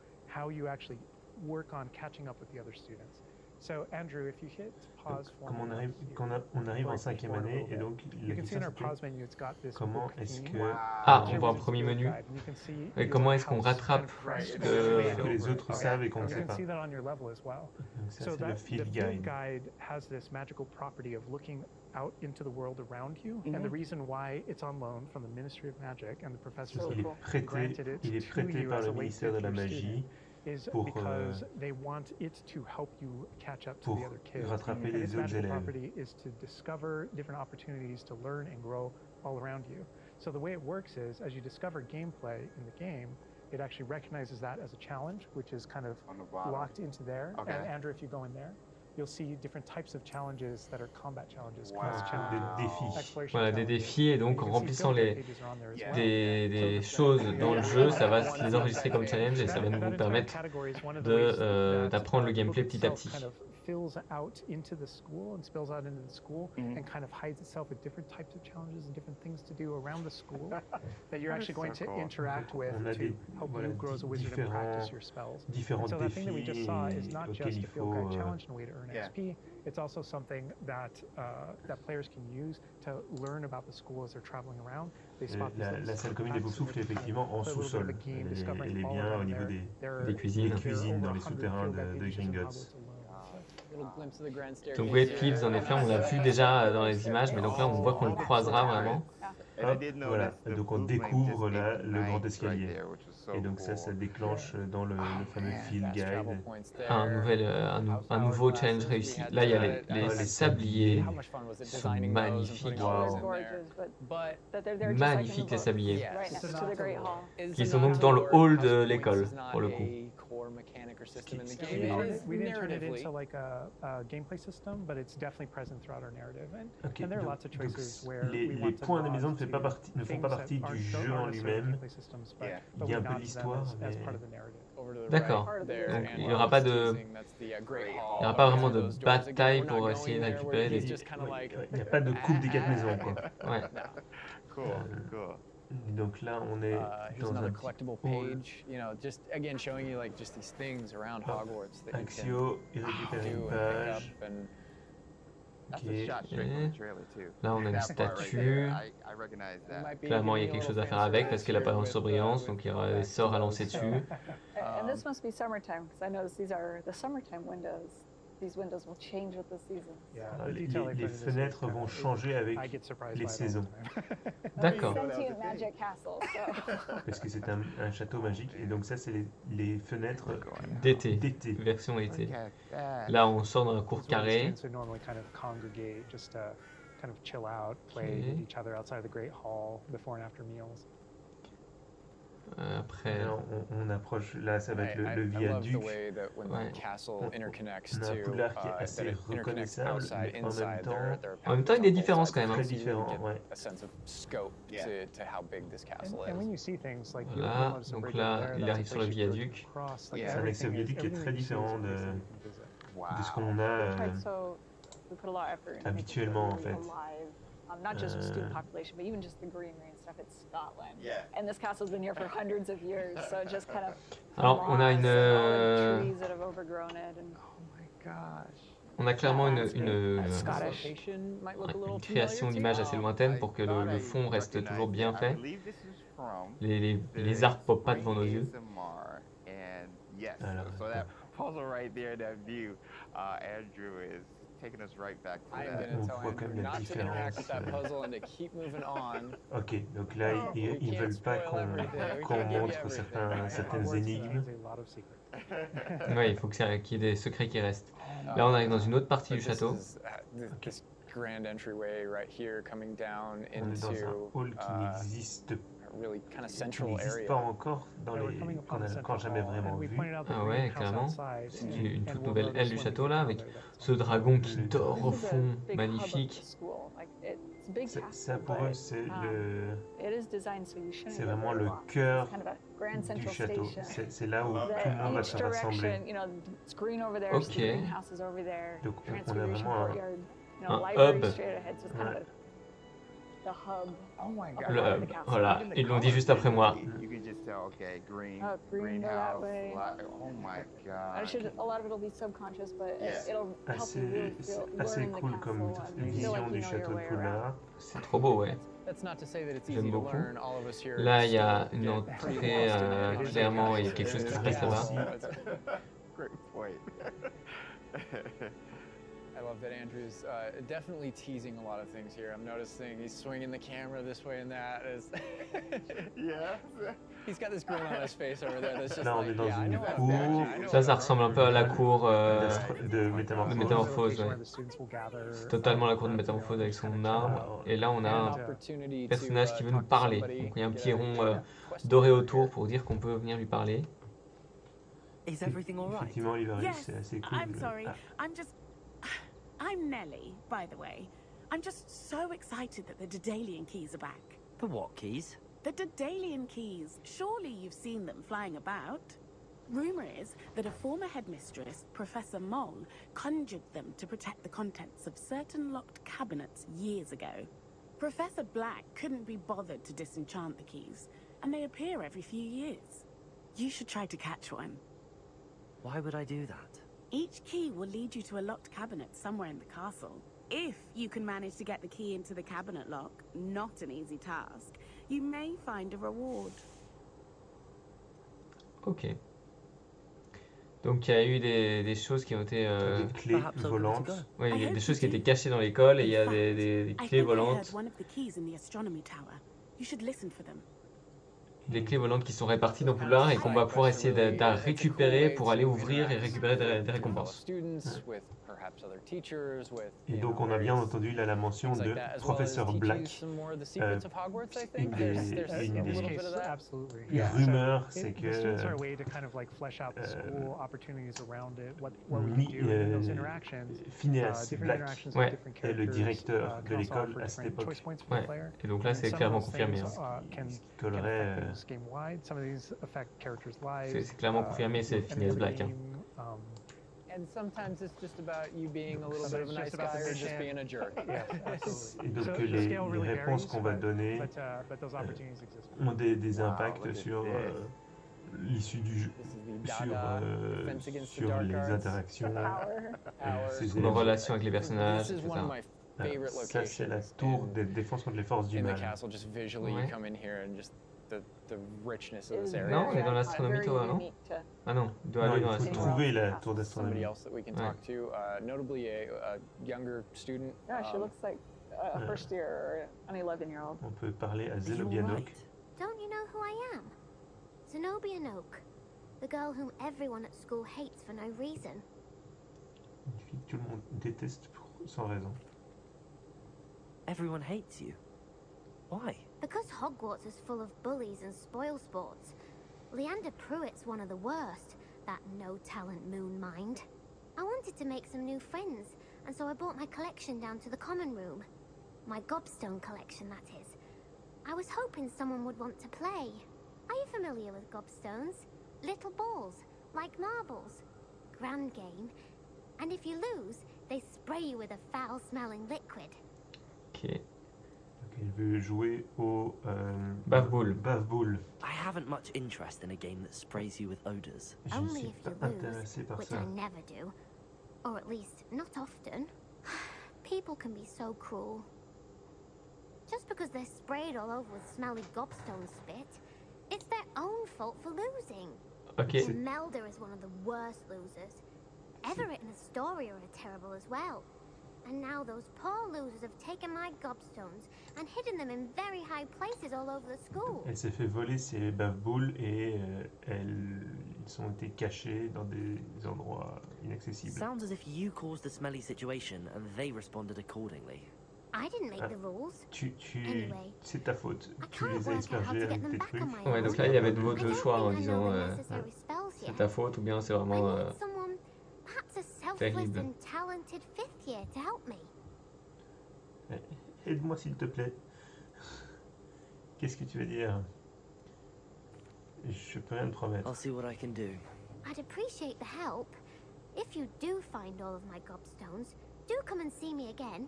you actually work on catching up with the other students. So Andrew, if you hit pause for Comme me on arrive, here, on arrive en like cinquième forward a année, little et bit. donc You la can see in question our c'était pause menu, it's got this comment book est-ce theme. que Ah, It's on your voit un Wizard's premier Field menu. Guide, and you can see Et your comment est-ce qu'on house rattrape kind of fresh ce and que- que les autres Okay. savent et qu'on ne You sait can pas. see that on your level as well. Donc ça So c'est le that the field field guide. guide has this magical property of looking out into the world around you, and the reason why it's on loan from the Ministry of Magic and the professors So that Il est cool. prêté, granted it il est to prêté you par as le a late ministère de la fifth year magie is Pour, because they want it to help you catch up to pour the other kids. rattraper And les its autres magical élèves. property is to discover different opportunities to learn and grow all around you. So the way it works is, as you discover gameplay in the game, it actually recognizes that as a challenge, which is kind of On the bottom. locked into there. Okay. And Andrew, if you go in there, you'll see different types of challenges that are combat challenges, Wow. quest Des challenges, défis. exploration Voilà, des challenges. défis, et donc You en can see remplissant build les, pages are on there as Yeah. well. des choses dans le jeu, ça va les enregistrer comme challenge et ça va nous permettre d'apprendre le gameplay petit à petit. Fills out into the school and spills out into the school Mhm. and kind of hides itself with different types of challenges and different things to do around the school that you're That actually is going so to cool. interact with On a to des- help voilà, you grow as a wizard and practice your spells. Différents So that thing that we just défis saw is not auxquels just il a field faut guide challenge and a way to earn Yeah. XP. It's also something that that players can use to learn about the school as they're traveling around. They spot these la little salle commune des cracks Poufsouffles est and they kind of effectivement en play a little bit of sous-sol. a game, Elle discovering est all bien au around niveau there. des There- des cuisines. there are cuisines over dans les 100 souterrains field guide de pages in Gringotts. Hogwarts alone. Little glimpse of the grand staircase. Donc Great Caves, en effet, on l'a vu déjà dans les images, mais donc là, on voit qu'on le croisera vraiment. And I Hop, did voilà, notice the donc on blue flame découvre just là ignite le grand right escalier. there, which was so Et donc ça cool. déclenche dans le fameux man, field Fast travel guide points Un, there. nouvel, un nouveau challenge réussi. Là, il y a les sabliers. How much fun was it sont designing those and magnifiques. putting Wow. all They're those in there? gorgeous, but But that they're there just like in the Magnifiques les book, sabliers. Yes. right It's next a to the nod Great to Hall. It's Qui a sont nod donc to dans le lore. hall House de of Winx l'école, is not pour le coup. a core mechanic or system in the Ce game. qui- It is We didn't turn it narratively. into like a gameplay system, but it's definitely present throughout our narrative. Ok, And there are donc- lots of donc choices where les, we les want to points de nod maison ne font to pas partie, ne font things pas that partie du aren't- jeu aren't en necessarily lui-même. gameplay systems, but- Yeah. but Il y a we un peu nod to them l'histoire, as mais- part of the narrative. Over to the D'accord. right there, Donc, and il y aura Mark's pas de- teasing, that's the, Great Il Hall. n'y aura pas vraiment de Those doors, again, bataille we're not pour going essayer de there, récupérer where les... he's just kind of like, Il n'y a pas de coupe des quatre maisons, quoi. Ouais. Cool, cool. Donc là, on est here's dans another un collectible petit hall. page, you know, just again showing you like just these things around Ah, Hogwarts that you Axio, il can récupère do une and pick page. up and That's Ok. a shot straight from the trailer too. Là, on a une That part right statue. there, I recognize it that. might be Clairement, il y a giving quelque you chose à little faire fan avec parce qu'elle n'a pas service de surbrillance, with, donc il y aura with des sorts à lancer so- dessus. And this must be summertime, because I noticed these are the summertime windows. These windows will change with the seasons. Yeah, Ah, the les, detail I les put in this is fenêtres kind vont of- changer avec I get surprised les by it all the saisons. time. D'accord. Sentient magic castle, so. parce que c'est un château magique. Et donc ça, c'est les fenêtres D'été. d'été. Version été. Look at that. Là, on sort dans un court It's where the carré. students would normally kind of congregate, just to kind of chill out, play Okay. with each other outside of the Great Hall before and after meals. Après, Là, on approche, là, ça va être le I love the viaduc. way that when Ouais. the castle On- interconnects on a un to Poudlard qui est that assez it interconnects reconnaissable, outside, mais en même inside. temps- There are En même temps, il y a des pathways on both différences sides, quand même, so hein. you really Différent, get ouais. a sense of scope Yeah. to how big this castle And when is. you see things like Voilà, notice a donc bridge là, over there, il that's a arrive sur le place you could viaduc. cross, like Yeah. C'est un accès au everything is- viaduc qui est très everything you see is a différent place de, that you can visit. de ce qu'on a. Right, so we put a lot of effort into making sure habituellement, en it's really fait. alive. Not just with student Euh, population, but even just the greenery and stuff. It's Scotland. Yeah. And this castle's been here for hundreds of years, so it just kind of. Alors, on a moss une, and all the trees that have overgrown it, and Oh my gosh. on a clairement That This Scottish. location might look a little une création familiar to d'image you. assez lointaine I pour que thought le I fond reste toujours bien recognized fait. it. I believe this is from Les arbres popent pas devant nos yeux. ASMR, and yes, Alors, so that puzzle right there, that view, Andrew is taking us right back to I'm that. gonna On tell voit comme Andrew la not to interact with that différence, puzzle and to keep moving on. Ok, donc là, We ils can't veulent pas spoil everything. We qu'on can't give you montre everything. certaines Hogwarts énigmes. contains a lot of secrets. Oui, il faut qu'il y ait des secrets qui restent. Uh, Là, on arrive dans une autre partie but du this château. is, this grand entryway right here coming down On est dans un into hall qui n'existe a really kind of qui central n'existe pas area. encore dans Yeah, we're les coming upon qu'on the a central encore jamais hall, vraiment and we vu. pointed out the Ah ouais, greenhouse carrément. outside, C'est and- une and toute we'll nouvelle notice aile du when we château get là, down avec there, that's ce dragon qui Le tord au This is a fond, big hub of the magnifique. school. Like it's a big Ça, castle, pour but eux, c'est it is designed so you shouldn't c'est get vraiment very le lost. cœur It's kind of a grand du central château. station. C'est là où That tout le monde va Each se rassembler. direction, you know, it's green over there, so the Okay. greenhouse is over there. Donc, on a Transfiguration vraiment un- courtyard, you know, un library hub. straight ahead, so it's kind of Ouais. the hub. Oh my of god. the Le heart of hub, the castle. voilà. Even the Ils l'ont dit colors, juste après moi. You can just tell, okay, green, Oh, green, go that greenhouse. way. Oh my I god. should, a lot of it'll be subconscious, but Yeah. it'll help Assez, you really c'est feel, assez learn the cool comme castle and feel vision like du you know your château de way around. Poudlard. C'est trop beau, ouais. That's not to say that it's J'aime easy to beaucoup. learn. All of us here Là, il y a still une get pretty entrée, lost in it. It is clairement, a il y a quelque chose qui se passe castle. là-bas. Great point. I love that Andrew's definitely teasing a lot of things here. I'm noticing he's swinging the camera this way and that. yeah. He's got this grin on his face over there that's just Là, on like, est dans yeah, I une know what cour. I've got. I know Ça, what ça I've ressemble un got. peu à la cour de métamorphose. Métamorphose, Where ouais. the students will gather, C'est totalement la cour de métamorphose avec son arbre. Et là, on a And an un opportunity to, personnage qui veut nous talk to parler. somebody, Donc il y a un get petit a rond question doré over autour here. pour dire qu'on peut venir lui parler. Is everything all right? Effectivement, Livaris, Yes, c'est assez cool. I'm sorry. Ah, I'm just. I'm Nellie, by the way. I'm just so excited that the Daedalian keys are back. The what keys? The Daedalian keys. Surely you've seen them flying about. Rumor is that a former headmistress, Professor Mong, conjured them to protect the contents of certain locked cabinets years ago. Professor Black couldn't be bothered to disenchant the keys, and they appear every few years. You should try to catch one. Why would I do that? Each key will lead you to a locked cabinet somewhere in the castle. If you can manage to get the key into the cabinet lock, not an easy task, you may find a reward. Ok. Donc il y a eu des choses qui ont été... des clés Perhaps open volantes. to go. ouais, il y a I des hope choses qui you étaient do. cachées dans l'école et il y a In des fact, I clés think I heard volantes. one of the keys in the astronomy tower. You should listen for them. Des clés volantes qui sont réparties dans Poudlard et qu'on va pouvoir essayer de récupérer pour aller ouvrir et récupérer des récompenses. Et donc, on a bien entendu là la mention de Professeur Black. Une des rumeurs, c'est que Phineas Black est le directeur de l'école à cette époque. Ouais. Et donc là, c'est clairement confirmé. Hein. Qui collerait. C'est clairement confirmé, c'est Phineas Black. Hein. And sometimes it's just about you being a little bit of a nice guy or just being a jerk. Et donc les réponses qu'on va donner ont des impacts sur l'issue du jeu, sur les interactions, sur nos relations avec les personnages, etc. Ça, c'est la tour de défense contre les forces du mal. Non, on est dans l'astronomie tower, non? Ah non, il doit aller dans il faut l'astronomie. trouver la tour d'astronomie. Yeah, she looks like a first year or an 11-year-old. On peut parler à Zenobia Noak. Don't you know who I am? Zenobia Noak, the girl whom everyone at school hates for no reason. Une fille que tout le monde déteste sans raison. Everyone hates you. Why? Because Hogwarts is full of bullies and spoil sports. Leander Pruitt's one of the worst, that no-talent moon mind. I wanted to make some new friends, and so I brought my collection down to the common room. My gobstone collection, that is. I was hoping someone would want to play. Are you familiar with gobstones? Little balls, like marbles. Grand game. And if you lose, they spray you with a foul-smelling liquid. Ok. Il veut jouer au Bave-boule. Bave-boule. I haven't much interest in a game that sprays you with odors. Je ne Only suis if pas you lose, intéressé par which ça. I never do. Or at least, not often. People can be so cruel. Just because they're sprayed all over with smelly gobstone spit, it's their own fault for losing. Ok. Imelda is one of the worst losers. Everett and Astoria are terrible as well. And now those poor losers have taken my gobstones and hidden them in very high places all over the school. Elle s'est fait voler ses bave-boules et ils ont été cachés dans des endroits inaccessibles. Sounds as if you caused the smelly situation and they responded accordingly. I didn't make the rules. Anyway, C'est ta faute. I Tu can't les as work out how aspergés to get avec them tes back trucs. on my Ouais, own. donc là, il y avait I deux don't choix en think I disant know the necessary spells c'est yet. ta faute ou bien c'est I vraiment. need someone, perhaps a selfless terrible. and talented fifth year to help me. Aide-moi s'il te plaît. Qu'est-ce que tu veux dire? Je peux rien te promettre. I'll see what I can do. I'd appreciate the help. If you do find all of my gobstones, do come and see me again.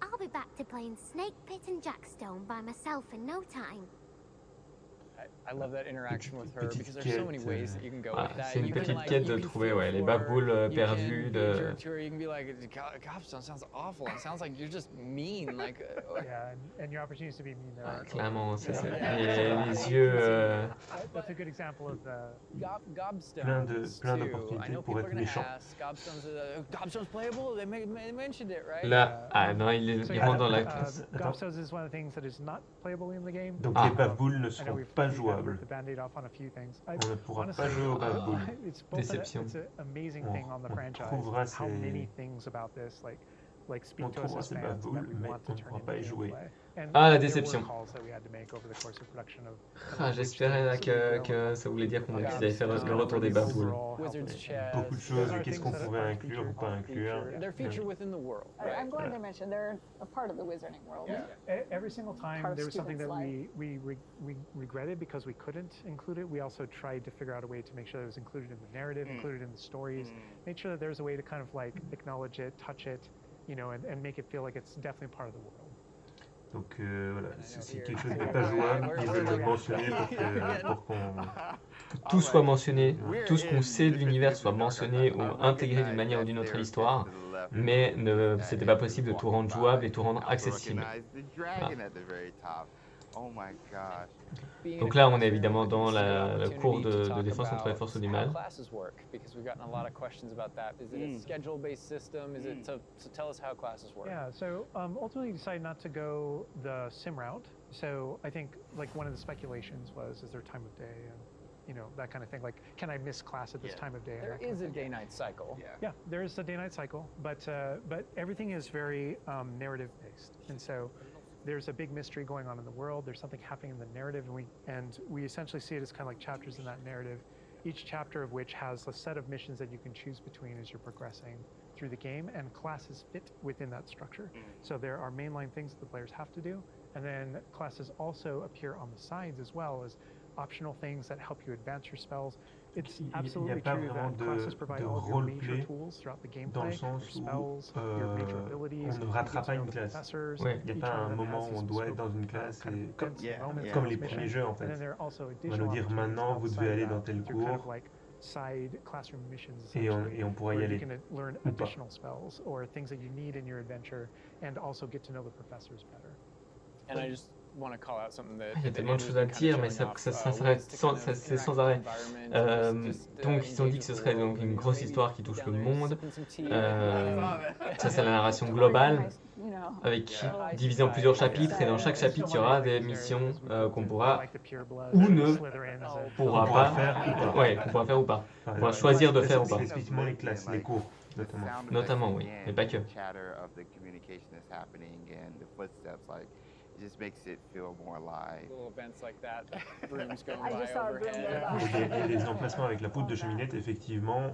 I'll be back to playing Snake Pit and Jackstone by myself in no time. I love that interaction with her Petite because there's so many quête, ways that you can go Voilà, with that. c'est une You can, petite like, quête you de can trouver feel ouais, les for bave-boules her, you perdues. can be a jerk to her, you can be like, Gobstone sounds awful. It sounds like you're just mean. Like, Yeah, and your opportunities to be mean there. Ouais, clairement, c'est ça. Yeah. Les yeux. That's a good example of the. Gobstones plein too. d'opportunités I know pour people être are gonna méchant. ask, Gobstone's playable? They mentioned it, right? Là, ah non, il rentre dans la Gobstones is one of the things that is not playable in the game. Donc Ah. les bave-boules ne I know seront we've pas pas we jouable. ripped the Band-Aid off on a few things. On ne pourra Honestly, pas jouer au Bavboul. it's both Déception. it's an amazing On- thing on the on franchise. trouvera How ces- many things about this like speak On to us trouvera as ces fans that Bavboul, we mais want to on ne turn pourra into pas y jouer. gameplay. And Ah, la there were déception. calls that we had to make over the course of production of Ah, which j'espérais là things that we que will ça voulait dire qu'ils Yeah, allaient faire it's le retour des Bavbouls. overall help Wizard's it. Chess. Beaucoup de choses, There are qu'est-ce qu'on things that pouvait are inclure ou pas inclure. They're featured within the world. I'm glad Voilà. they mentioned they're a part of the wizarding world. Every single time Part of there was something that students' we regretted because we couldn't include it. We also tried to figure out a way to make sure that it was included in the narrative, included in the stories, make sure that there's a way to kind of like acknowledge it, touch it, you know, and make it feel like it's definitely part of the world. Donc voilà, si quelque chose n'est pas jouable, ils veulent le mentionner pour Que tout soit mentionné, tout ce qu'on sait de l'univers soit mentionné ou intégré d'une manière ou d'une autre à l'histoire, mais c'était pas possible de tout rendre jouable et tout rendre accessible. Oh my gosh. Donc là, on est évidemment dans la cour de défense contre les forces du mal. Classes work, because we've gotten a lot of questions about that. Is it a schedule-based system? Is it to tell us how classes work? Yeah, so ultimately we decided not to go the sim route. So I think like one of the speculations was, is there time of day and you know, that kind of thing. Like, can I miss class at this time of day? and There that kind is of a thing. day-night cycle. Yeah, there is a day-night cycle, but everything is very narrative-based, and so there's a big mystery going on in the world. There's something happening in the narrative, and we essentially see it as kind of like chapters in that narrative. Each chapter of which has a set of missions that you can choose between as you're progressing through the game, and classes fit within that structure. So there are mainline things that the players have to do, and then classes also appear on the sides as well as optional things that help you advance your spells. It's Il n'y a absolutely pas true vraiment that classes provide de all of your major roleplay tools throughout the dans le gameplay, sens your où spells, your major abilities. on ne you ratera get to pas know une the classe. professors. Ouais. Il n'y a Each pas one of un them moment has où on its doit être bespoke, dans une classe kind of et events and moments comme on les this premiers mission. jeux en And then fait. there are also On va additional nous dire opportunities maintenant vous outside devez of aller that dans tel through kind of cours like side classroom missions et essentially, on pourra y where you aller. can learn Ou pas. additional spells or things that you need in your adventure and also get to know the professors better. And I just want to call out something that. Il y a that tellement de Andrew's choses à been kind of dire, mais showing off, ça ways s'arrête to sans, kind of c'est sans interact arrêt. with the environment, just, Donc ils ont dit engage que ce with the serait world, donc une and grosse maybe histoire qui touche down le there monde. sipping some tea. Ça c'est la narration globale, You know, avec divisée en plusieurs chapitres, et dans chaque chapitre il y aura des missions qu'on pourra ou ne pourra pas faire. Ouais, qu'on pourra faire ou pas. Enfin, On pourra choisir de faire ou pas. Spécifiquement les classes, les cours notamment. Notamment, oui, mais pas que. Chatter of the communication that's happening and the footsteps, like it just makes it feel more alive. Little events like that, brooms going I by just saw a broom overhead. go by. Et les emplacements avec la poudre de cheminette, effectivement,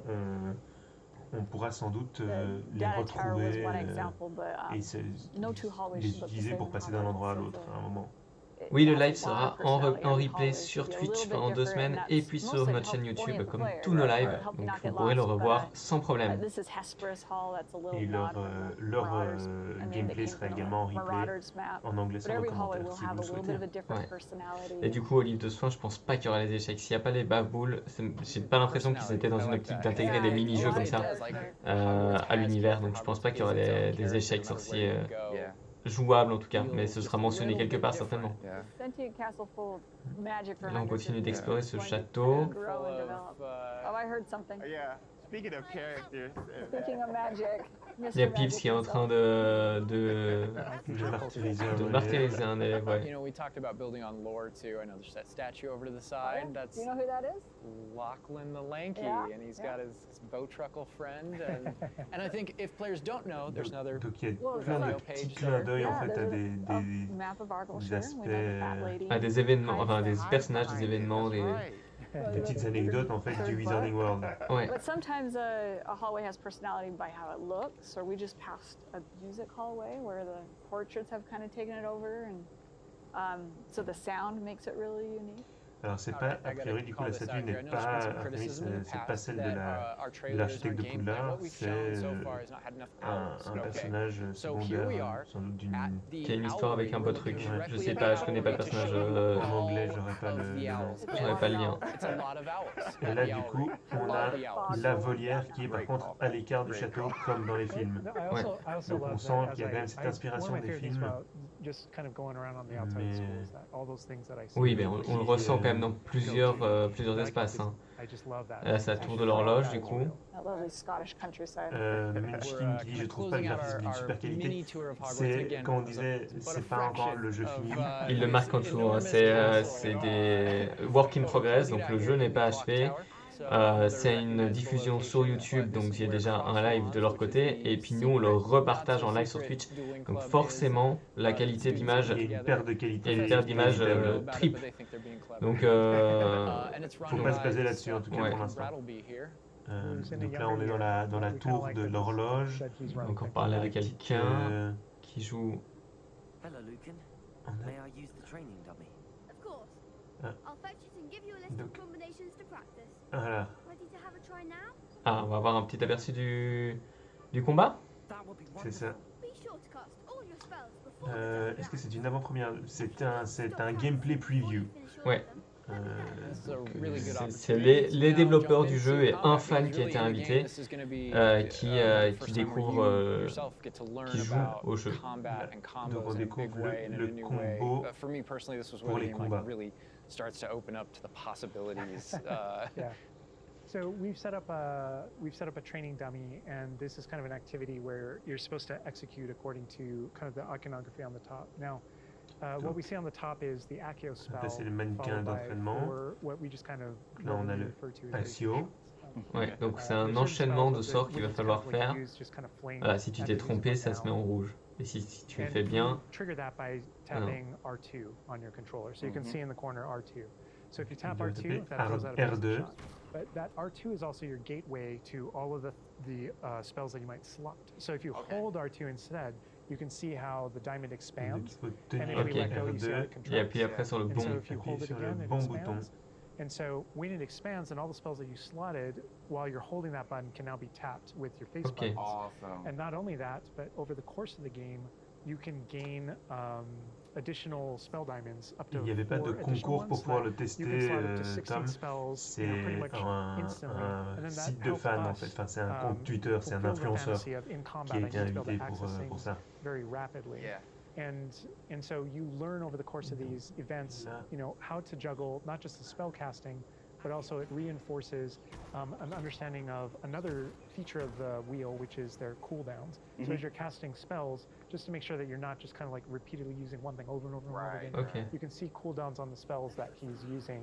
on pourra sans doute les Data Tower was retrouver one example, but et no two hallways les should look the utiliser same pour passer d'un hallways, endroit à so l'autre the- à un moment. Oui, le it live has a lot sera of personality. en Every replay hallway sur should be a little Twitch bit pendant 2 different, semaines and et that's puis sur mostly notre to chaîne help YouTube orient the comme player, tous nos right? lives. Or help you Donc not vous get pourrez le lost, revoir but, sans problème. This is Hesperus Hall. That's a little Et nod from Marauders. I mean, gameplay they sera came from également en the replay Marauders map. en anglais But sans every hallway commentaire will si have vous a le little bit of souhaitez. a different Ouais. personality. Et du coup, au livre de soins, je pense pas qu'il y aura les échecs. S'il n'y a pas les bavboules, j'ai pas l'impression qu'ils étaient dans une optique d'intégrer des mini-jeux comme ça à l'univers. Donc je pense pas qu'il y aura des échecs sorciers Yeah. jouables en tout cas, mais ce sera mentionné quelque part certainement. Yeah. Sentient castle full of magic for Là, on hundreds continue of years. d'explorer ce It's going to château. grow Full and of, develop. Oh, I heard something. Yeah. Speaking of characters, Speaking of magic, Il y a Mr. Pips qui est en train de martyriser un élève. You Ouais. know, we talked about building on lore too. I know there's that statue over to the Oh, yeah? side. That's Do you know who that is? Lachlan the Lanky, Yeah, and he's yeah. got his Bowtruckle friend. And I think if players don't know, there's another. Donc il y a Well, plein de video petits page clins there. d'œil en Yeah, fait à there's des a map of Argyleshire. We aspects, know the fat lady. À des événements, enfin des personnages, des événements, des... des petites anecdotes en fait du Wizarding World. Ouais. But sometimes a hallway has personality by how it looks, or we just passed a music hallway where the portraits have kind of taken it over, and so the sound makes it really unique. Alors c'est pas, a priori du coup la statue n'est pas, c'est pas celle de l'architecte de Poudlard, c'est un personnage secondaire sans doute qui a une histoire avec un beau truc. Ouais. Je sais pas, je connais pas le personnage. en anglais, j'aurais pas le nom. J'aurais pas le lien. Et là du coup, on a la volière qui est par contre à l'écart du château comme dans les films. Ouais. Donc on sent qu'il y a quand même cette inspiration des films. Just kind of going around on the outside Mais- schools, that all those things that I see. Oui, mais on le ressent quand même dans plusieurs espaces. Hein. Là, c'est la tour de l'horloge, du coup. That lovely Scottish countryside. Munchkin qui dit je trouve pas le graphisme d'une super qualité. C'est, comme on disait, c'est pas encore le jeu fini. Il le marque en dessous, hein. C'est des work in progress, donc le jeu n'est pas achevé. C'est une diffusion sur YouTube, donc il y a déjà un live de leur côté, et puis nous on le repartage en live sur Twitch. Donc forcément, la qualité d'image Il y a une perte de qualité. et une perte d'image triple. Donc, Faut pas se baser là-dessus en tout cas Ouais. pour l'instant. Donc là on est dans la tour de l'horloge. donc on parle avec quelqu'un qui joue. Hello, Lucan. On a- May I use the training dummy? Of course. Ah. I'll fetch it and give you a list Donc- of combinations to practice. Voilà. Ready to have a try now? Ah, on va avoir un petit aperçu du combat. That would be C'est ça. wonderful. Be sure to cast all your spells before the time Est-ce que round. c'est une avant-première? C'est un gameplay preview. Ouais. This is a really good C'est opportunity les to développeurs jump du into jeu et the un combat, fan because qui a really été in the invité, game, this is gonna be, qui the first time découvre, where you yourself get to learn qui joue about au jeu. combat and combos Donc on in a big découvre way and in le a new way. combo For me personally, this was pour where the les game like combats. really starts to open up to the possibilities. Yeah. So we've set up a training dummy, and this is kind of an activity where you're supposed to execute according to kind of the iconography on the top. Now, what we see on the top is the Accio spell, Là, c'est le mannequin followed by d'entraînement. four, what we just kind of Là, on a lovingly le refer to as Accio. Ouais, donc c'est there's un certain enchaînement de spells sorts that qu'il va we falloir typically faire. use, just kind of fling Voilà, si tu at t'es the trompé, musical ça se met en now. rouge. Et si tu le And fais you bien, trigger that by tapping R2 on your controller. So you can see in the corner R2. So if you tap dois R2, taper that throws out a pistol R2. shot. But that R2 is also your gateway to all of the spells that you might slot. So if you hold R2 instead, you can see how the diamond Donc expands. il faut And then tenir if you Ok. let go, you see how R2. it et contracts. appuyer après sur le And bon. so if you hold Appuyer it sur le again, it bon bouton. expands. And so when it expands, then all the spells that you slotted while you're holding that button can now be tapped with your face Ok. buttons. Awesome. And not only that, but over the course of the game, you can gain additional spell diamonds up to Il n'y avait pas de 4 additional concours pour ones pouvoir that le you tester, can slot up to 16 Tom. spells, C'est pretty much instantly. And un then that site de helps fans en us, fait. Enfin, c'est un compte Twitter, c'est un fulfill the influenceur fantasy of in combat, qui a I été need to be able to invité access pour things ça. very rapidly. Yeah. And so you learn over the course of these events, Là. you know, how to juggle not just the spell casting, but also it reinforces an understanding of another feature of the wheel, which is their cooldowns. So as you're casting spells, just to make sure that you're not just kind of like repeatedly using one thing over and over and over Right. again, Ok. you can see cooldowns on the spells that he's using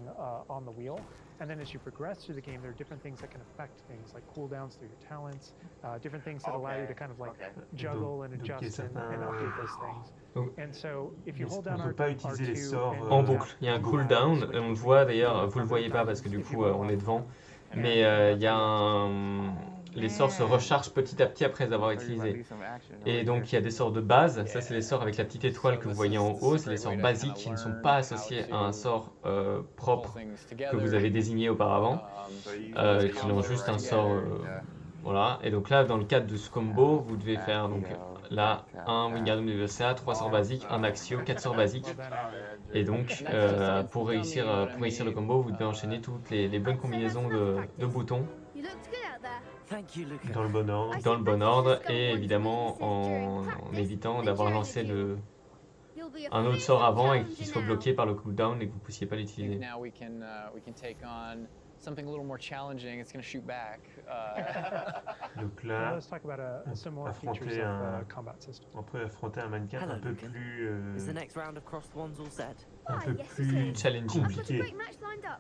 on the wheel. And then as you progress through the game, there are different things that can affect things, like cooldowns through your talents, different things that allow you to kind of like juggle and Donc, il y a adjust and certains- update those things. Donc, And so if you Mais hold on down peut pas utiliser les R2 sorts, and en you boucle. tap Il y a un R2, cooldown, switch et on le to voit d'ailleurs, the vous le voyez pas parce que du if you coup roll on est up. devant, And mais il y a un. Les sorts se Man. rechargent petit à petit après les avoir So you might utilisés. be some action Et over donc here. il y a des sorts de base, ça c'est les sorts avec la petite étoile que vous voyez en haut, c'est les sorts basiques qui ne sont pas associés à un sort propre que vous avez désigné auparavant, So you qui combo ont juste un right sort. there. Yeah. Voilà, et donc là dans le cadre de ce combo, vous devez faire donc là un Wingardium Leviosa, 3 sorts basiques, un Axio, 4 sorts basiques. Et donc pour réussir le combo, vous devez enchaîner toutes les bonnes combinaisons de boutons You looked good out there. Thank you, Lucan. Dans le bon ordre. dans le bon ordre et évidemment en évitant d'avoir lancé You'll be a un autre sort avant et qu'il challenger soit now. bloqué par le cooldown et que vous ne puissiez pas I think l'utiliser. now we can take on something a little more challenging. It's going to shoot back. Donc Now là, let's talk about some more affronter features of un- the combat system. on peut affronter un mannequin Hello, un peu Lucan. plus, Is the next round of crossed wands all set? un Ah, peu yes, it plus is. Challenging, I've got a compliqué. great match lined up.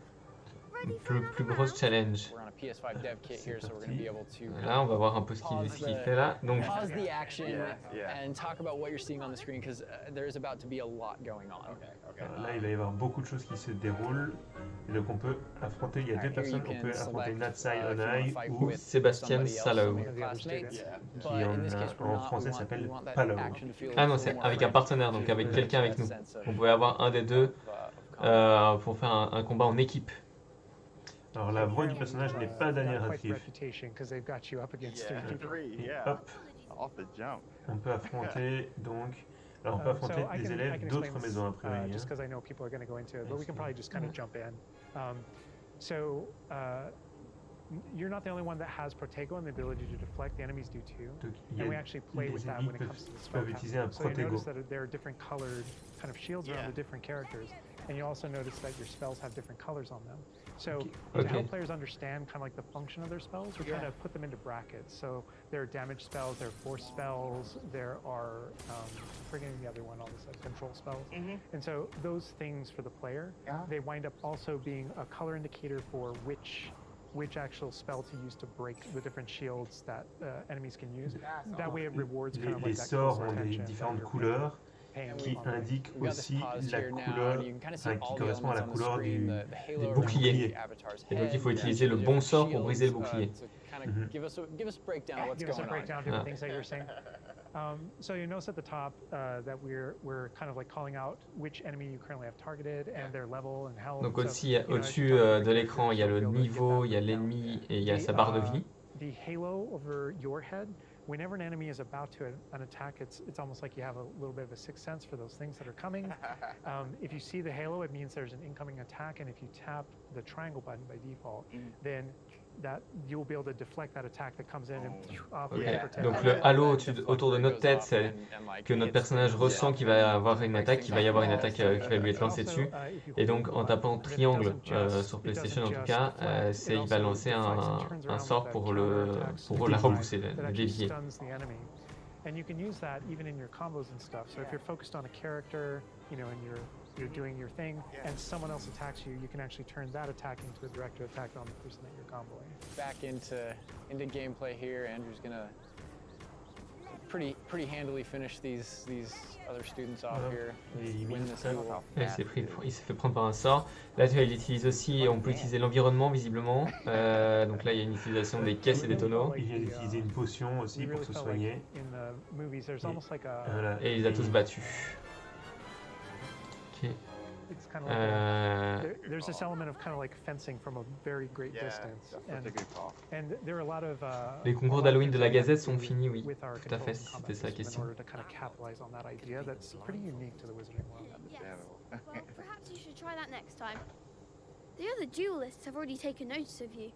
Ready for another plus round? grosse challenge. We're on a PS5 dev kit here, so we're going to be able to Là, on va voir un peu ce qu'il fait là. Donc, pause the action Yeah. and talk about what you're seeing on the screen because there's about to be a lot going on. Là, il va y avoir beaucoup de choses qui se déroulent. Et donc, on peut affronter, il y a deux personnes, on peut affronter Natsai Onai ou Sébastien Salou. qui en français s'appelle Palo. Ah non, c'est avec un partenaire, donc avec quelqu'un avec nous. On pouvait avoir un des deux pour faire un combat en équipe. Alors, la voix du personnage n'est pas Daniel Quite the Radcliffe. reputation because they've got you up against Yeah. three people. Three, Et yeah. hop, Off the jump. on peut affronter donc. Alors, on peut affronter So I des can élèves explain d'autres this, maisons a priori. just hein. because I know people are going to go into it, but we can probably just kind of jump in. You're not the only one that has Protego and the ability to deflect. The enemies do too. Donc, il y And we a actually play with les that ennemis when it comes to the peuvent utiliser un spellcasting. So you Protego. notice that there are different colored kind of shields around the different characters. and you also notice that your spells have different colors on them. So to Okay. help players understand kind of like the function of their spells, we're trying to put them into brackets. So there are damage spells, there are force spells, there are forgetting the other one, all this control spells. And so those things for the player, they wind up also being a color indicator for which actual spell to use to break the different shields that enemies can use. That way it rewards kind of Les like that sorts close ont des attention that différentes you're couleurs paying qui on them. indiquent We've got this aussi paused la here now, couleur, and you can kind of see enfin, qui all the correspond à la elements on the couleur screen, du, the halo des around boucliers. the avatar's Et donc il head, faut and utiliser le the bon different sort pour briser le shields, bouclier. to kind of give us a breakdown of what's Give us a going breakdown on. of different things that you're saying. So you notice at the top that we're kind of like calling out which enemy you currently have targeted and their level and health. Donc So, aussi, you know, as au-dessus you're talking de to l'écran, il y a le characters, you'll be able to get niveau, that il y a breakdown. l'ennemi et il y a sa barre de vie. The halo over your head, whenever an enemy is about to an attack, it's almost like you have a little bit of a sixth sense for those things that are coming. If you see the halo, it means there's an incoming attack, and if you tap the triangle button by default, then that you'll be able to deflect that attack that comes in and off Ok. the protect. Donc le halo autour de notre tête, c'est que notre personnage ressent qu'il va avoir une attaque, qu'il va y avoir une attaque qui va lui être lancée dessus. Et donc en tapant triangle sur PlayStation en tout cas, il va lancer un sort pour la repousser, le dévier. And you can use that even in your combos and stuff. So if you're focused on a character, you know, and you're doing your thing, and someone else attacks you, you can actually turn that attack into a direct attack on the person that you're comboing. Back into gameplay here. Andrew's gonna pretty handily finish these other students off here. Win this duel. Il s'est fait prendre par un sort. Là, il utilise aussi, on peut utiliser l'environnement visiblement. Donc là, il y a une utilisation des caisses et des tonneaux. Il vient d'utiliser une potion aussi pour se soigner. Et il les a tous battus. Ok. It's kind of like there's this element of kind of like fencing from a very great distance. And there are a lot of les concours d'Halloween de la Gazette sont finis, oui. Tout à fait, si c'était ça la question. In order to kind of capitalize on that idea that's pretty unique to the Wizarding world. Yes. Well, perhaps you should try that next time. The other duelists have already taken notice of you,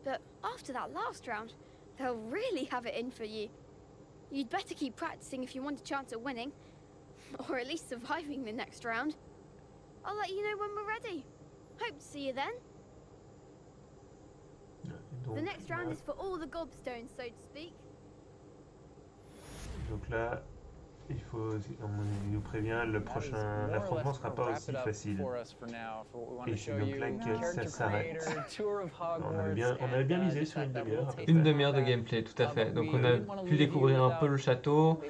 but after that last round, they'll really have it in for you. You'd better keep practicing if you want a chance at winning, or at least surviving the next round. I'll let you know when we're ready. Hope to see you then. The next round is for all the gobstones, so to speak. Donc là, il nous prévient, le prochain affrontement sera pas aussi facile. Et c'est donc là que ça s'arrête. On avait bien misé sur une demi-heure. Une demi-heure de gameplay, tout à fait. Donc on a pu découvrir un peu le château.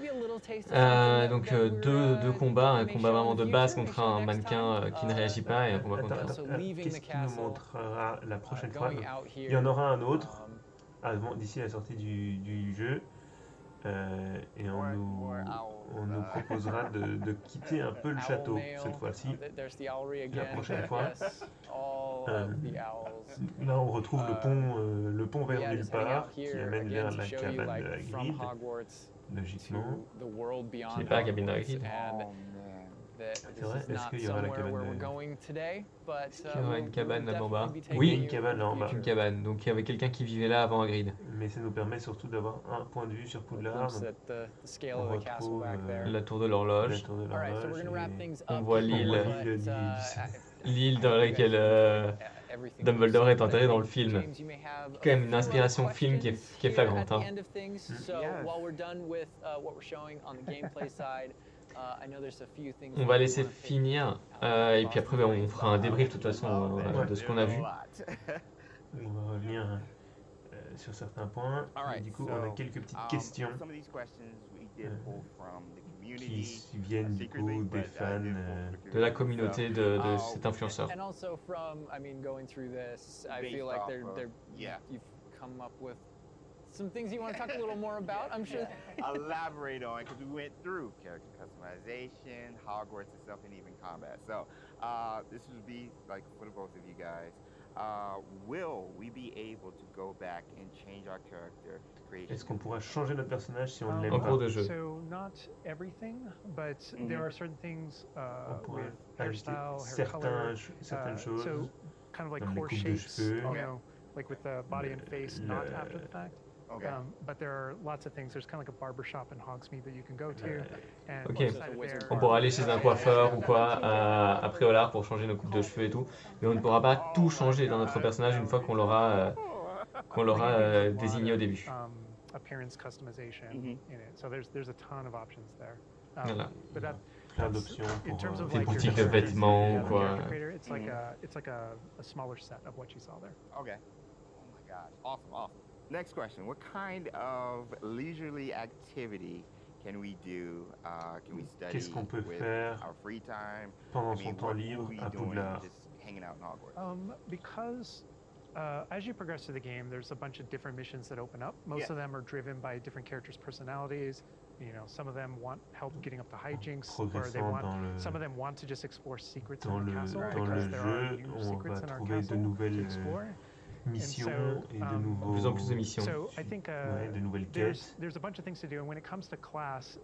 Donc deux combats, un combat vraiment de base contre un mannequin qui ne réagit pas et un combat contre Qu'est-ce qui nous montrera la prochaine fois? Il y en aura un autre d'ici la sortie du jeu. Et on nous proposera de quitter un peu le château cette fois-ci. La prochaine fois. Là, on retrouve le pont vers nulle part qui amène vers la cabane de Hagrid, logiquement. Qui n'est pas la cabane de Hagrid. C'est vrai, est-ce qu'il y aura la cabane de Hagrid? Est-ce qu'il y aura une cabane là-bas en bas? Oui, une cabane là en bas. Une cabane. Donc il y avait quelqu'un qui vivait là avant Hagrid. Mais ça nous permet surtout d'avoir un point de vue sur Poudlard. On retrouve la tour de l'horloge. On voit l'île dans laquelle Dumbledore est enterré dans le film. Quand même une inspiration film qui est flagrante. Hein. On va laisser finir et puis après on fera un débrief de toute façon de ce qu'on a vu. On va revenir sur certains points. Et du coup, on a quelques petites questions qui viennent du coup des fans de la communauté de cet influenceur. Some things you want to talk a little more about, I'm sure. Elaborate on, because we went through character customization, Hogwarts itself, and even combat. So this would be like for the both of you guys. Will we be able to go back and change our character creation? Est-ce qu'on pourra changer notre personnage si on ne l'aime en pas? cours de jeu. So not everything, but there are certain things with hairstyle, hair certaines choses. So kind of like core coupes de shapes, cheveux. you know, like with the body and face, not after the fact. Okay. But there are lots of things. There's kind of like a barber shop in Hogsmeade that you can go to. And Ok. inside of there, On pourra aller chez un coiffeur ou quoi à Préolard pour changer nos coupes de cheveux et tout, mais on ne pourra pas tout changer dans notre personnage une fois qu'on l'aura désigné au début. Appearance customization Mhm. in it. So there's a ton of options there. Voilà. But Plein d'options in pour terms of Des like your boutiques de character vêtements, creator, quoi. character creator, it's like Mhm. it's like a smaller set of what you saw there. Okay. Oh my gosh. Awesome. Awesome. Next question. What kind of leisurely activity can we do? Can we study Qu'est-ce qu'on peut with faire our free time? pendant I son mean, temps what libre will we à doing Poudlard? just hanging out in Hogwarts? Because as you progress through the game, there's a bunch of different missions that open up. Most Yeah. of them are driven by different characters' personalities. You know, some of them want help getting up to hijinks, or they Progressant want. dans le, Some of them want to just explore secrets dans in the le, castle dans because le there are jeu, new on secrets va in our trouver de castle to nouvelles explore. missions et de nouveaux, Plus en plus de missions. So I think ouais, de nouvelles there's quêtes. a bunch of things to do, and when it comes to class,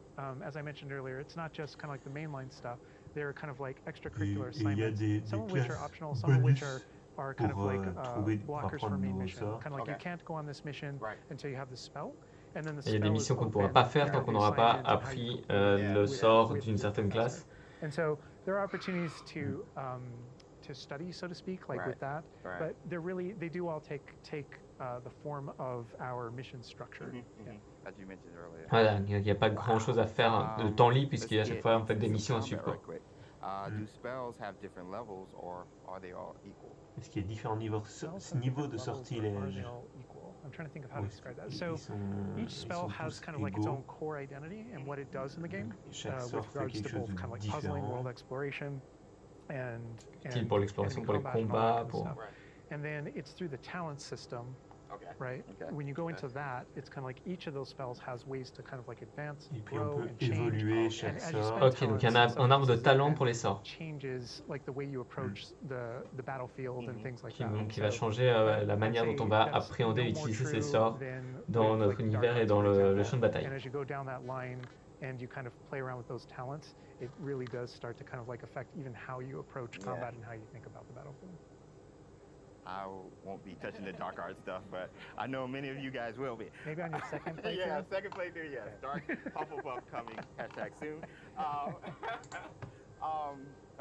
as I mentioned earlier, it's not just kind of like the mainline stuff. There are kind of like extracurricular Et il y a assignments, some des of which are classes optional, some of which bonus are kind of pour, like trouver, pour blockers for apprendre main nouveaux mission. sorts. Kind of like you Okay. can't go on this mission Right. until you have the spell, and then the Et il y a des spell missions is qu'on ne pourra open, pas faire you tant have qu'on the n'aura pas assignment and how you appris complete le with sort with d'une the certaine professor. classe. And so there are opportunities to study, so to speak, like Right. with that. Right. But they do all take the form of our mission structure. Mhm, Yeah. mhm. As you mentioned earlier. Voilà, il n'y a pas grand chose à faire de temps libre puisqu'il y a à chaque Let's fois en get fait des into missions à some suivre. combat Quoi. right quick. Do spells have different levels or are they all equal? Est-ce qu'il y a différents niveaux, Spells have niveaux de different levels, but are sortilège? they all equal? I'm trying to think of how to Ou describe that. ils So ils each spell sont has tous kind of like its égaux? own core identity and what it does in the game, Chaque with sort fait regards quelque to chose both de kind of like puzzling, différent. world exploration, and Utile pour l'exploration, enemy pour les combat and all that combats, kind of pour... stuff. And then it's through the talent system, Okay. right? Okay. When you go into that, it's kind of like each of those spells has ways to kind of like advance, Et puis on grow, peut and change. évoluer And chaque as you sort. spend Ok, donc il y en a talents, un arbre de some talent pieces pour les that sorts changes like the way you approach the battlefield and things like qui, that. qui va So changer la manière dont on va appréhender et utiliser ces sorts dans notre univers et dans le champ de bataille. And as you go down that line and you kind of play around with those talents, it really does start to kind of like affect even how you approach Yeah. combat and how you think about the battlefield. I won't be touching the dark art stuff, but I know many of you guys will be. Maybe on your second playthrough? Yeah, second playthrough, yes. Dark Hufflepuff coming, hashtag soon. I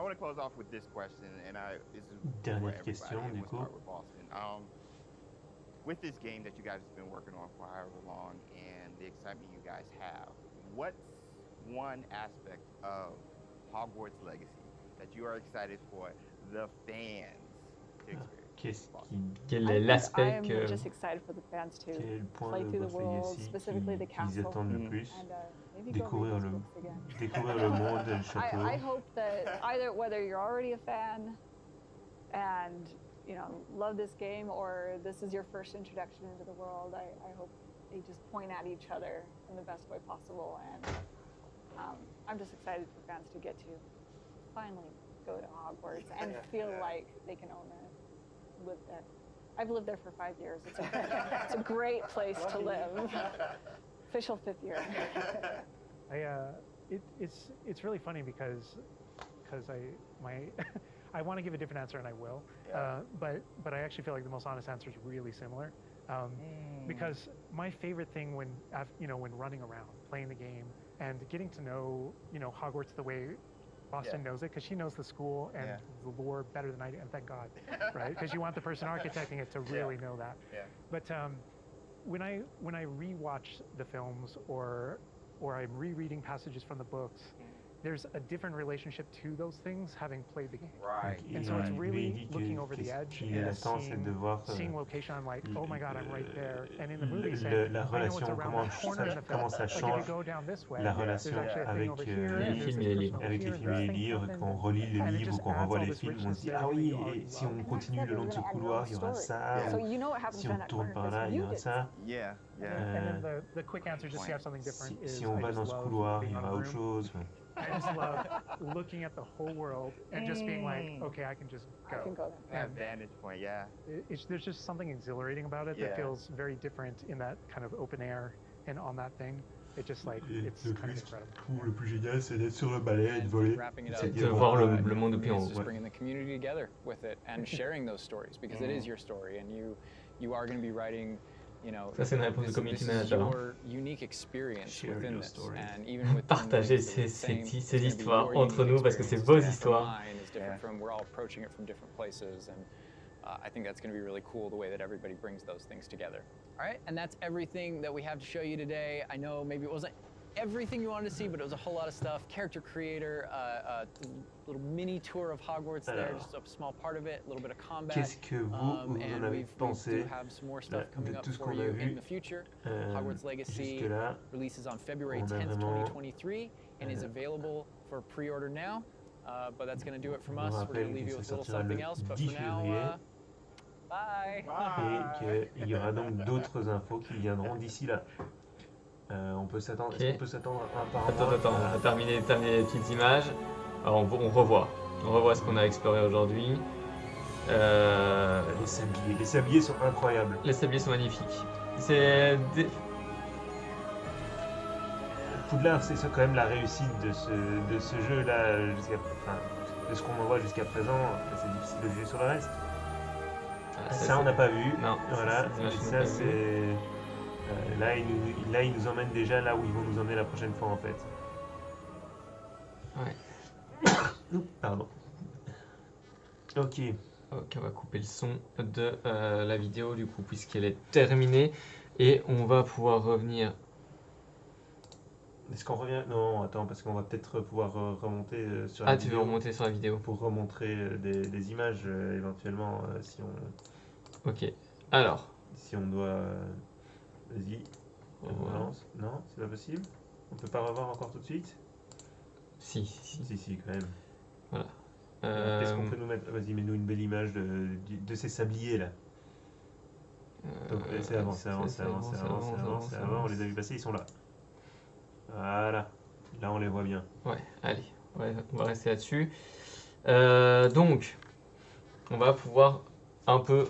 want to close off with this question, and this is for Dernière everybody, question, and du we'll coup. start with Boston. With this game that you guys have been working on for however long, and the excitement you guys have, what's one aspect of Hogwarts Legacy that you are excited for the fans to experience? Quel est l'aspect I'm que... just excited for the fans to Quel est le point play de through the Hogwarts world, Legacy specifically the qu'ils castle, attendent le Mhm. plus? and maybe go Découvrir read those le, books again. découvrir le monde et le château. I hope that either whether you're already a fan and love this game, or this is your first introduction into the world, I hope they just point at each other in the best way possible. And I'm just excited for fans to get to finally go to Hogwarts and feel like they can own it, live there. I've lived there for 5 years. It's a great place to live. Official 5th year. It's really funny because I want to give a different answer and I will, but I actually feel like the most honest answer is really similar, because my favorite thing when running around, playing the game, and getting to know Hogwarts the way Boston knows it, because she knows the school and the lore better than I do, and thank God, right? Because you want the person architecting it to really know that. Yeah. But when I rewatch the films or I'm rereading passages from the books, there's a different relationship to those things having played the game. Right. And so it's Il really dit que looking over the edge qu'il and attend, c'est de voir seeing location. I'm like, oh my God, I'm right there. And in the le- movie, le- saying, la I know it's relation, around comment the corner in the film. comment ça Like if change you go down this way, la there's relation actually a thing avec over here. les and there's films this et les person livres. over avec here, les films et les there's livres, something. quand on relit le And it livre ou just qu'on adds revoit all les this films, on se richness dit there ah that oui, you already et si love. on continue le long de ce couloir, il y aura ça, So ou you know what happens si in on that tourne corner par là, because il y you aura did. ça. Yeah, yeah. And then the quick answer, just to have something different, is Si on I va just dans ce love couloir, il being y on a aura autre room. chose. I just love looking at the whole world and just being like, okay, I can just I can go. go there. That vantage point, yeah. There's just something exhilarating about it Yeah. that feels very different in that kind of open air and on that thing. It just like, Et it's le kind of plus, incredible. le plus génial, c'est d'être sur le balai et de voler. Wrapping it C'est up, de dire, voir bon, le monde depuis en It's haut. just Ouais. bringing the community together with it and sharing those stories, because it is your story, and you are going to be writing You know, Ça, c'est une réponse de this community is manager. hein. your unique experience Share within your this, story. and even within Partagez the ces same, ces it's gonna be histoires your entre unique nous parce que c'est experience. vos It's different from histoires. mine, it's different from, we're all approaching it from different places, and I think that's going to be really cool the way that everybody brings those things together. All right, and that's everything that we have to show you today. I know maybe it wasn't everything you wanted to see, but it was a whole lot of stuff. Character creator, a little mini tour of Hogwarts there, Alors, just a small part of it, a little bit of combat. Qu'est-ce que vous en And avez we pensé do have some more stuff de coming up tout ce for qu'on a you vu in the future. euh, Hogwarts Legacy jusque-là? releases on February On a 10th, vraiment, 2023, and is available for pre-order now. But that's going to do it from Je vous us. We're rappelle going to leave que you with a ça little sortira something le else. But 10 for now, février. bye. Et qu'il y aura donc d'autres infos qui viendront d'ici là. On peut s'attendre. Ok. Est-ce qu'on peut s'attendre apparemment Attends, on va terminer les petites images. Alors on revoit ce qu'on a exploré aujourd'hui. Les sabliers sont incroyables. Les sabliers sont magnifiques. C'est Poudlard, c'est ça quand même la réussite de ce jeu-là, de ce qu'on en voit jusqu'à présent. C'est difficile de juger sur le reste. Ça, on n'a pas vu. Non, Voilà. c'est Et ça, c'est. Là, ils nous emmènent déjà là où ils vont nous emmener la prochaine fois, en fait. Ouais. Pardon. Ok. Ok, on va couper le son de la vidéo du coup puisqu'elle est terminée et on va pouvoir revenir. Est-ce qu'on revient? Non, attends, parce qu'on va peut-être pouvoir remonter sur Ah, la tu veux vidéo remonter sur la vidéo? pour remontrer des images éventuellement si on. Ok. Alors, Si on doit. Vas-y. On Voilà. relance. Non, c'est pas possible. On peut pas revoir encore tout de suite? si. Si, quand même. Voilà. Alors, qu'est-ce qu'on peut nous mettre? Vas-y, mets-nous une belle image de ces sabliers là. Donc, c'est avant. On les a vus passer, ils sont là. Voilà. Là, on les voit bien. Ouais, allez, on va rester là-dessus. Donc, on va pouvoir un peu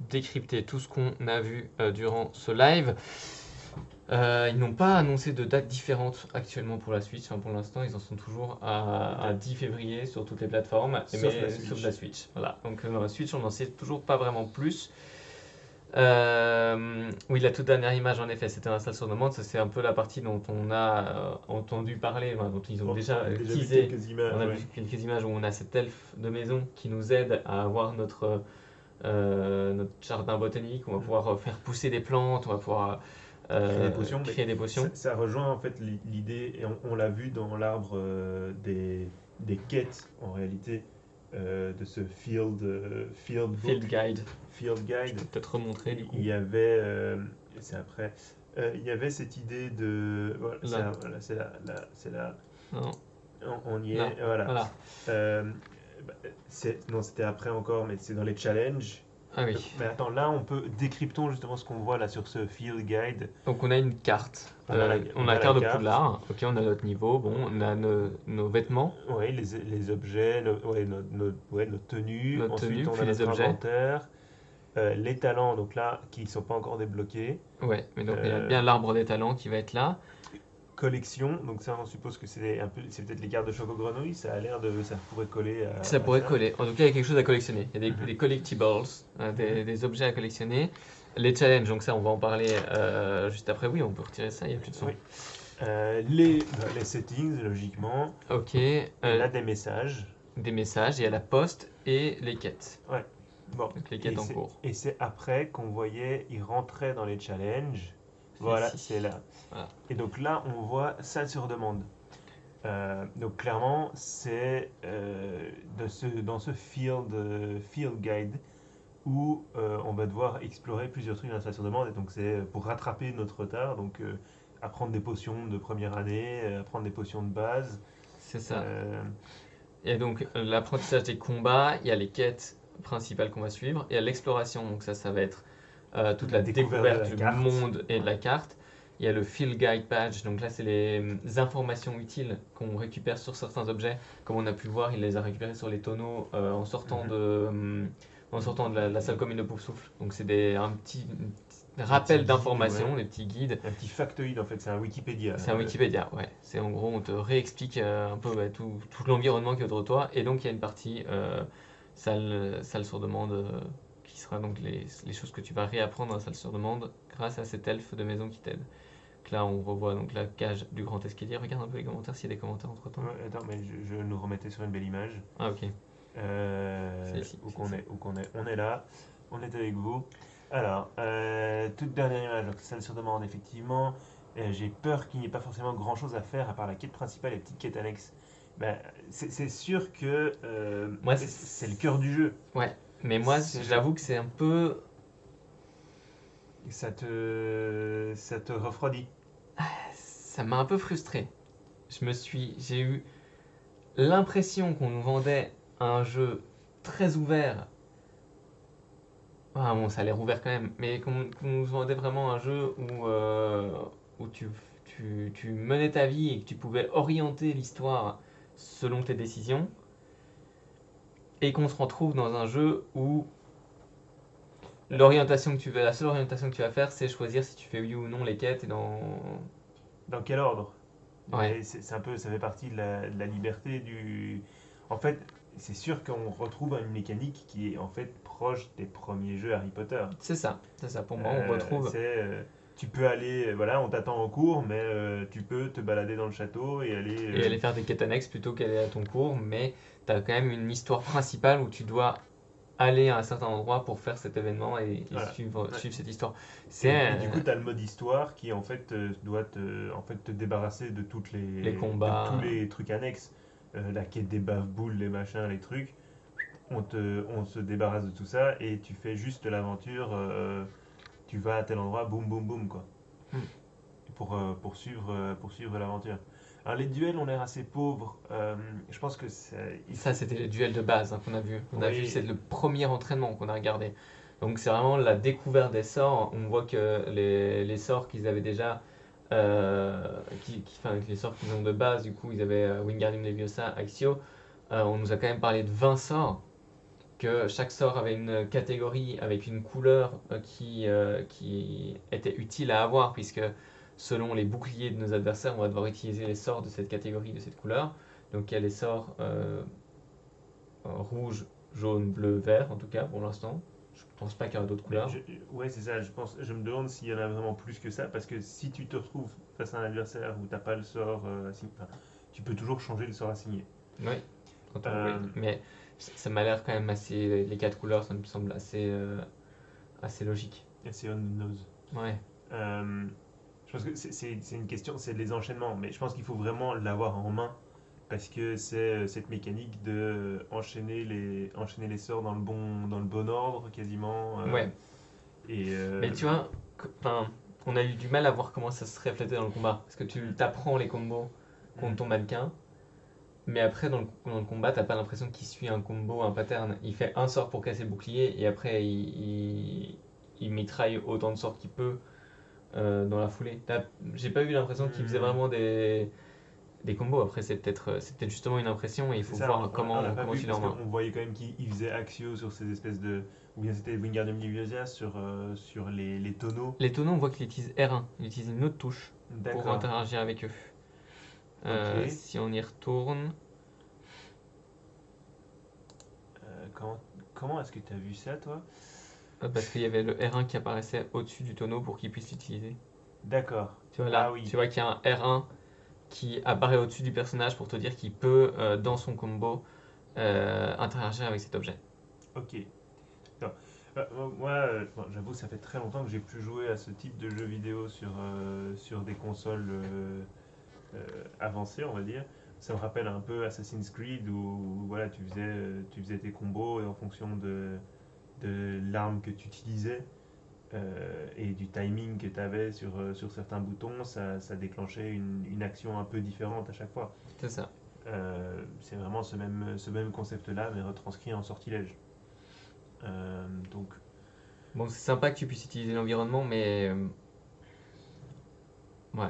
décrypter tout ce qu'on a vu durant ce live. Ils n'ont pas annoncé de dates différentes actuellement pour la Switch. Enfin, pour l'instant, ils en sont toujours à 10 février sur toutes les plateformes, sauf la Switch. Voilà. Donc, dans la Switch, on n'en sait toujours pas vraiment plus. Oui, la toute dernière image, en effet, c'était un install sur demande. Ça, c'est un peu la partie dont on a entendu parler, enfin, dont ils ont déjà vu teasé. quelques images. On a ouais. vu quelques images où on a cet elfe de maison qui nous aide à avoir notre jardin botanique. On va pouvoir faire pousser des plantes, on va pouvoir créer des potions. Ça rejoint en fait l'idée, et on l'a vu dans l'arbre des quêtes en réalité, de ce field book, Field Guide. field Je guide. peux peut-être remontrer du coup. Il y avait, c'est après, il y avait cette idée de, voilà, Là. c'est là, Non. on y Là. est, voilà. Voilà. Non, c'était après encore, mais c'est dans les challenges. Ah oui. Mais attends, là, décryptons justement ce qu'on voit là sur ce field guide. Donc on a une carte. On a la la carte de carte. Poudlard. Ok, on a notre niveau. Bon, on a nos vêtements. Oui, les objets, notre tenue. Notre Ensuite, tenue, on puis a les notre objets. inventaire. Les talents, donc là, qui ne sont pas encore débloqués. Ouais, mais donc il y a bien l'arbre des talents qui va être là. Collection, donc ça, on suppose que c'est peut-être les cartes de Choco Grenouille. Ça a l'air ça pourrait coller à. Ça pourrait coller. En tout cas, il y a quelque chose à collectionner. Il y a des collectibles, des objets à collectionner. Les challenges, donc ça, on va en parler juste après. Oui, on peut retirer ça, il n'y a plus de son. Oui. Les settings, logiquement. Ok. Et là, des messages. Des messages, il y a la poste et les quêtes. Ouais. Bon. Donc les quêtes en cours. Et c'est après qu'on voyait, ils rentraient dans les challenges. Voilà, ici. c'est là. Voilà. Et donc là, on voit salle sur demande. Donc clairement, c'est dans ce field guide où on va devoir explorer plusieurs trucs dans la salle sur demande. Et donc c'est pour rattraper notre retard. Donc apprendre des potions de première année, apprendre des potions de base. C'est ça. Et donc l'apprentissage des combats, il y a les quêtes principales qu'on va suivre, et il y a l'exploration. Donc ça va être toute la découverte du monde et de la carte. Il y a le Field Guide Page, donc là c'est les informations utiles qu'on récupère sur certains objets. Comme on a pu voir, il les a récupérés sur les tonneaux en sortant de la salle commune de Poufsouffle. Donc c'est un petit rappel d'informations, des petits guides. Un petit factoïde en fait, c'est un Wikipédia. C'est un Wikipédia, ouais. C'est en gros, on te réexplique un peu tout l'environnement qui est autour de toi. Et donc il y a une partie salle sur demande qui sera donc les choses que tu vas réapprendre dans la salle sur demande grâce à cet elfe de maison qui t'aide. Donc là, on revoit donc la cage du grand escalier. Regarde un peu les commentaires s'il y a des commentaires entre temps. Ouais, attends, mais je nous remettais sur une belle image. Ah, ok. C'est ici, où c'est qu'on ici. est, où qu'on est. On est là, on est avec vous. Alors, toute dernière image, donc salle sur demande, effectivement. J'ai peur qu'il n'y ait pas forcément grand chose à faire à part la quête principale et les petites quêtes annexes. Ben, c'est sûr que Moi, c'est le cœur du jeu. Ouais, mais moi, C'est- j'avoue que c'est un peu. Ça te refroidit. Ça m'a un peu frustré. J'ai eu l'impression qu'on nous vendait un jeu très ouvert. Ah bon, ça a l'air ouvert quand même, mais qu'on nous vendait vraiment un jeu où tu menais ta vie et que tu pouvais orienter l'histoire selon tes décisions. Et qu'on se retrouve dans un jeu où la seule orientation que tu vas faire, c'est choisir si tu fais oui ou non les quêtes et Dans quel ordre? Ouais. Et c'est un peu, ça fait partie de la liberté du. En fait, c'est sûr qu'on retrouve une mécanique qui est en fait proche des premiers jeux Harry Potter. C'est ça. Pour moi, on retrouve. Tu peux aller, voilà, on t'attend en cours, mais tu peux te balader dans le château et aller. Et aller faire des quêtes annexes plutôt qu'aller à ton cours, mais tu as quand même une histoire principale où tu dois aller à un certain endroit pour faire cet événement et Voilà. suivre cette histoire. Et du coup, tu as le mode histoire qui en fait doit te débarrasser de Les combats. de tous les trucs annexes. La quête des bave-boules, les machins, les trucs. On se débarrasse de tout ça et tu fais juste l'aventure. Tu vas à tel endroit, boum boum boum quoi. Hmm. Pour suivre l'aventure. Alors les duels ont l'air assez pauvres. Je pense que Ça, c'était les duels de base hein, qu'on a vu. Oui. C'est le premier entraînement qu'on a regardé. Donc c'est vraiment la découverte des sorts. On voit que les sorts qu'ils avaient déjà, enfin, les sorts qu'ils ont de base, du coup, ils avaient Wingardium Leviosa, Accio. On nous a quand même parlé de 20 sorts. Que chaque sort avait une catégorie avec une couleur qui était utile à avoir, puisque selon les boucliers de nos adversaires, on va devoir utiliser les sorts de cette catégorie, de cette couleur. Donc il y a les sorts rouge, jaune, bleu, vert, en tout cas pour l'instant. Je pense pas qu'il y aura d'autres couleurs. Ouais, c'est ça. Je me demande s'il y en a vraiment plus que ça, parce que si tu te retrouves face à un adversaire où t'as pas le sort assigné, enfin, tu peux toujours changer le sort assigné. Oui, oui. Mais ça m'a l'air quand même assez. Les 4 couleurs, ça me semble assez logique. C'est on the nose. Ouais. Je pense que c'est une question, c'est les enchaînements, mais je pense qu'il faut vraiment l'avoir en main parce que c'est cette mécanique de enchaîner les sorts dans le bon ordre quasiment. Ouais. Et Mais tu vois, on a eu du mal à voir comment ça se reflétait dans le combat. Parce que tu t'apprends les combos contre ton mannequin, mais après dans le combat, t'as pas l'impression qu'il suit un combo, un pattern. Il fait un sort pour casser le bouclier et après il mitraille autant de sorts qu'il peut dans la foulée. J'ai pas eu l'impression qu'il faisait vraiment des combos. Après, c'est peut-être justement une impression et il faut voir comment tu l'as en main. On voyait quand même qu'il faisait Accio sur ces espèces de. Ou bien c'était Wingardium Leviosa sur les tonneaux. Les tonneaux, on voit qu'il utilise R1. Il utilise une autre touche pour interagir avec eux. Ok. Si on y retourne. Comment est-ce que tu as vu ça, toi? Parce qu'il y avait le R1 qui apparaissait au-dessus du tonneau pour qu'il puisse l'utiliser. D'accord. Tu vois là, Ah oui. tu vois qu'il y a un R1 qui apparaît au-dessus du personnage pour te dire qu'il peut, dans son combo, interagir avec cet objet. Ok. Non. Moi, bon, j'avoue, ça fait très longtemps que j'ai plus joué à ce type de jeu vidéo sur des consoles avancées, on va dire. Ça me rappelle un peu Assassin's Creed où voilà, tu faisais tes combos et en fonction de l'arme que tu utilisais et du timing que tu avais sur certains boutons, ça déclenchait une action un peu différente à chaque fois. C'est ça. C'est vraiment ce même concept-là, mais retranscrit en sortilège. Donc, Bon, c'est sympa que tu puisses utiliser l'environnement, mais ouais.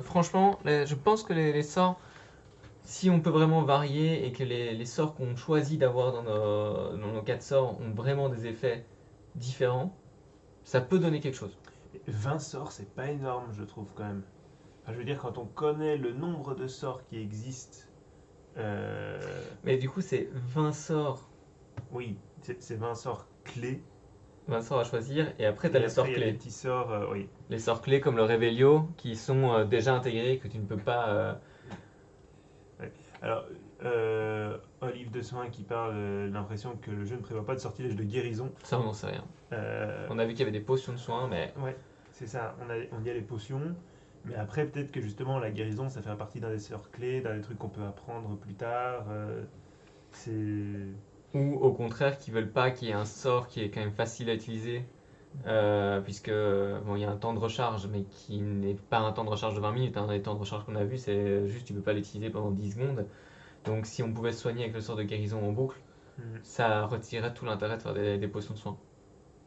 Franchement, je pense que les sorts, si on peut vraiment varier et que les sorts qu'on choisit d'avoir dans nos 4 sorts ont vraiment des effets différents, ça peut donner quelque chose. 20 sorts, c'est pas énorme, je trouve quand même. Enfin, je veux dire, quand on connaît le nombre de sorts qui existent. Mais du coup, c'est 20 sorts. Oui, c'est 20 sorts clés. Vincent va choisir et après tu as les sorts Après, il y a des clés. petits sorts, oui. Les sorts clés comme le Revelio qui sont déjà intégrés que tu ne peux pas. Alors, Olive de Soin qui parle l'impression que le jeu ne prévoit pas de sortilège de guérison. Ça, on n'en sait rien. Euh, On a vu qu'il y avait des potions de soins, mais Ouais, c'est ça. On y a les potions. Mais après, peut-être que justement, la guérison, ça fait partie d'un des sorts clés, d'un des trucs qu'on peut apprendre plus tard. C'est. ou au contraire qui veulent pas qu'il y ait un sort qui est quand même facile à utiliser. Puisque bon, il y a un temps de recharge, mais qui n'est pas un temps de recharge de 20 minutes. Hein. Les temps de recharge qu'on a vu, c'est juste tu peux pas l'utiliser pendant 10 secondes. Donc si on pouvait se soigner avec le sort de guérison en boucle, Mhm. ça retirerait tout l'intérêt de faire des potions de soins.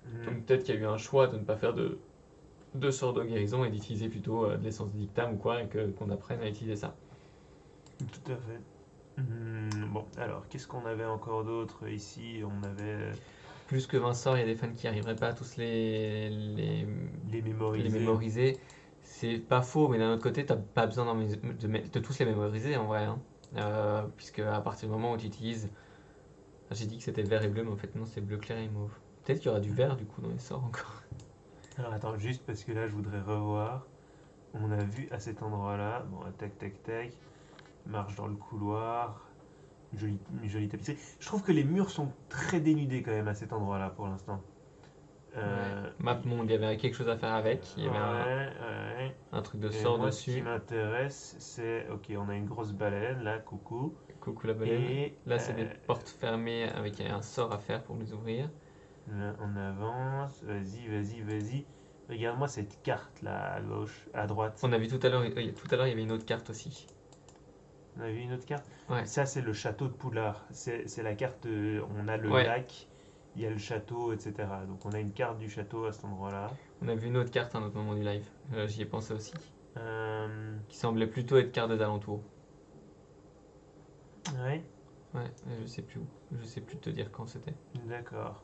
Mhm. Donc peut-être qu'il y a eu un choix de ne pas faire de sort de guérison et d'utiliser plutôt de l'essence de dictame ou quoi, et qu'on apprenne à utiliser ça. Tout à fait. Bon, alors, qu'est-ce qu'on avait encore d'autre ici? On avait Plus que 20 sorts, il y a des fans qui n'arriveraient pas à tous les les mémoriser. mémoriser. C'est pas faux, mais d'un autre côté, t'as pas besoin de tous les mémoriser en vrai. Hein. Puisque à partir du moment où tu utilises. J'ai dit que c'était vert et bleu, mais en fait non, c'est bleu clair et mauve. Peut-être qu'il y aura du vert du coup dans les sorts encore. Alors, attends, juste parce que là, je voudrais revoir. On a vu à cet endroit-là. Bon, tac, tac, tac. Marche dans le couloir. Jolie tapisserie. Je trouve que les murs sont très dénudés quand même à cet endroit-là pour l'instant. Map monde, il y avait quelque chose à faire avec. Il y avait Ouais. un truc de Et sort moi, ce qui dessus. m'intéresse, c'est. Ok, on a une grosse baleine là, coucou. Coucou la baleine. Et Là, c'est des portes fermées avec un sort à faire pour les ouvrir. là, on avance. Vas-y. Regarde-moi cette carte là, à gauche, à droite. On a vu tout à l'heure, il y avait une autre carte aussi. On a vu une autre carte? Ouais. Ça, c'est le château de Poudlard. C'est la carte. On a le Ouais. lac, il y a le château, etc. Donc, on a une carte du château à cet endroit-là. On a vu une autre carte à un autre moment du live. J'y ai pensé aussi. Euh, Qui semblait plutôt être carte des alentours. ouais, Ouais, mais je sais plus où. Je sais plus te dire quand c'était. d'accord.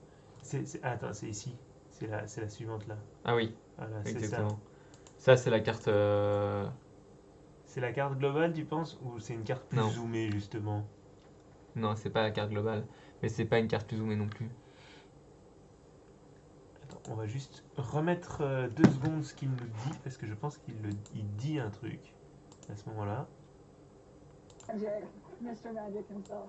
Attends, c'est ici. C'est la suivante là. Ah oui, Voilà, c'est ça. exactement. Ça, c'est la carte. C'est la carte globale, tu penses? Ou c'est une carte plus Non. zoomée, justement? Non, c'est pas la carte globale. Mais c'est pas une carte plus zoomée non plus. Attends, on va juste remettre 2 secondes ce qu'il nous dit, parce que je pense il dit un truc à ce moment-là. Magic, Mr. Magic himself.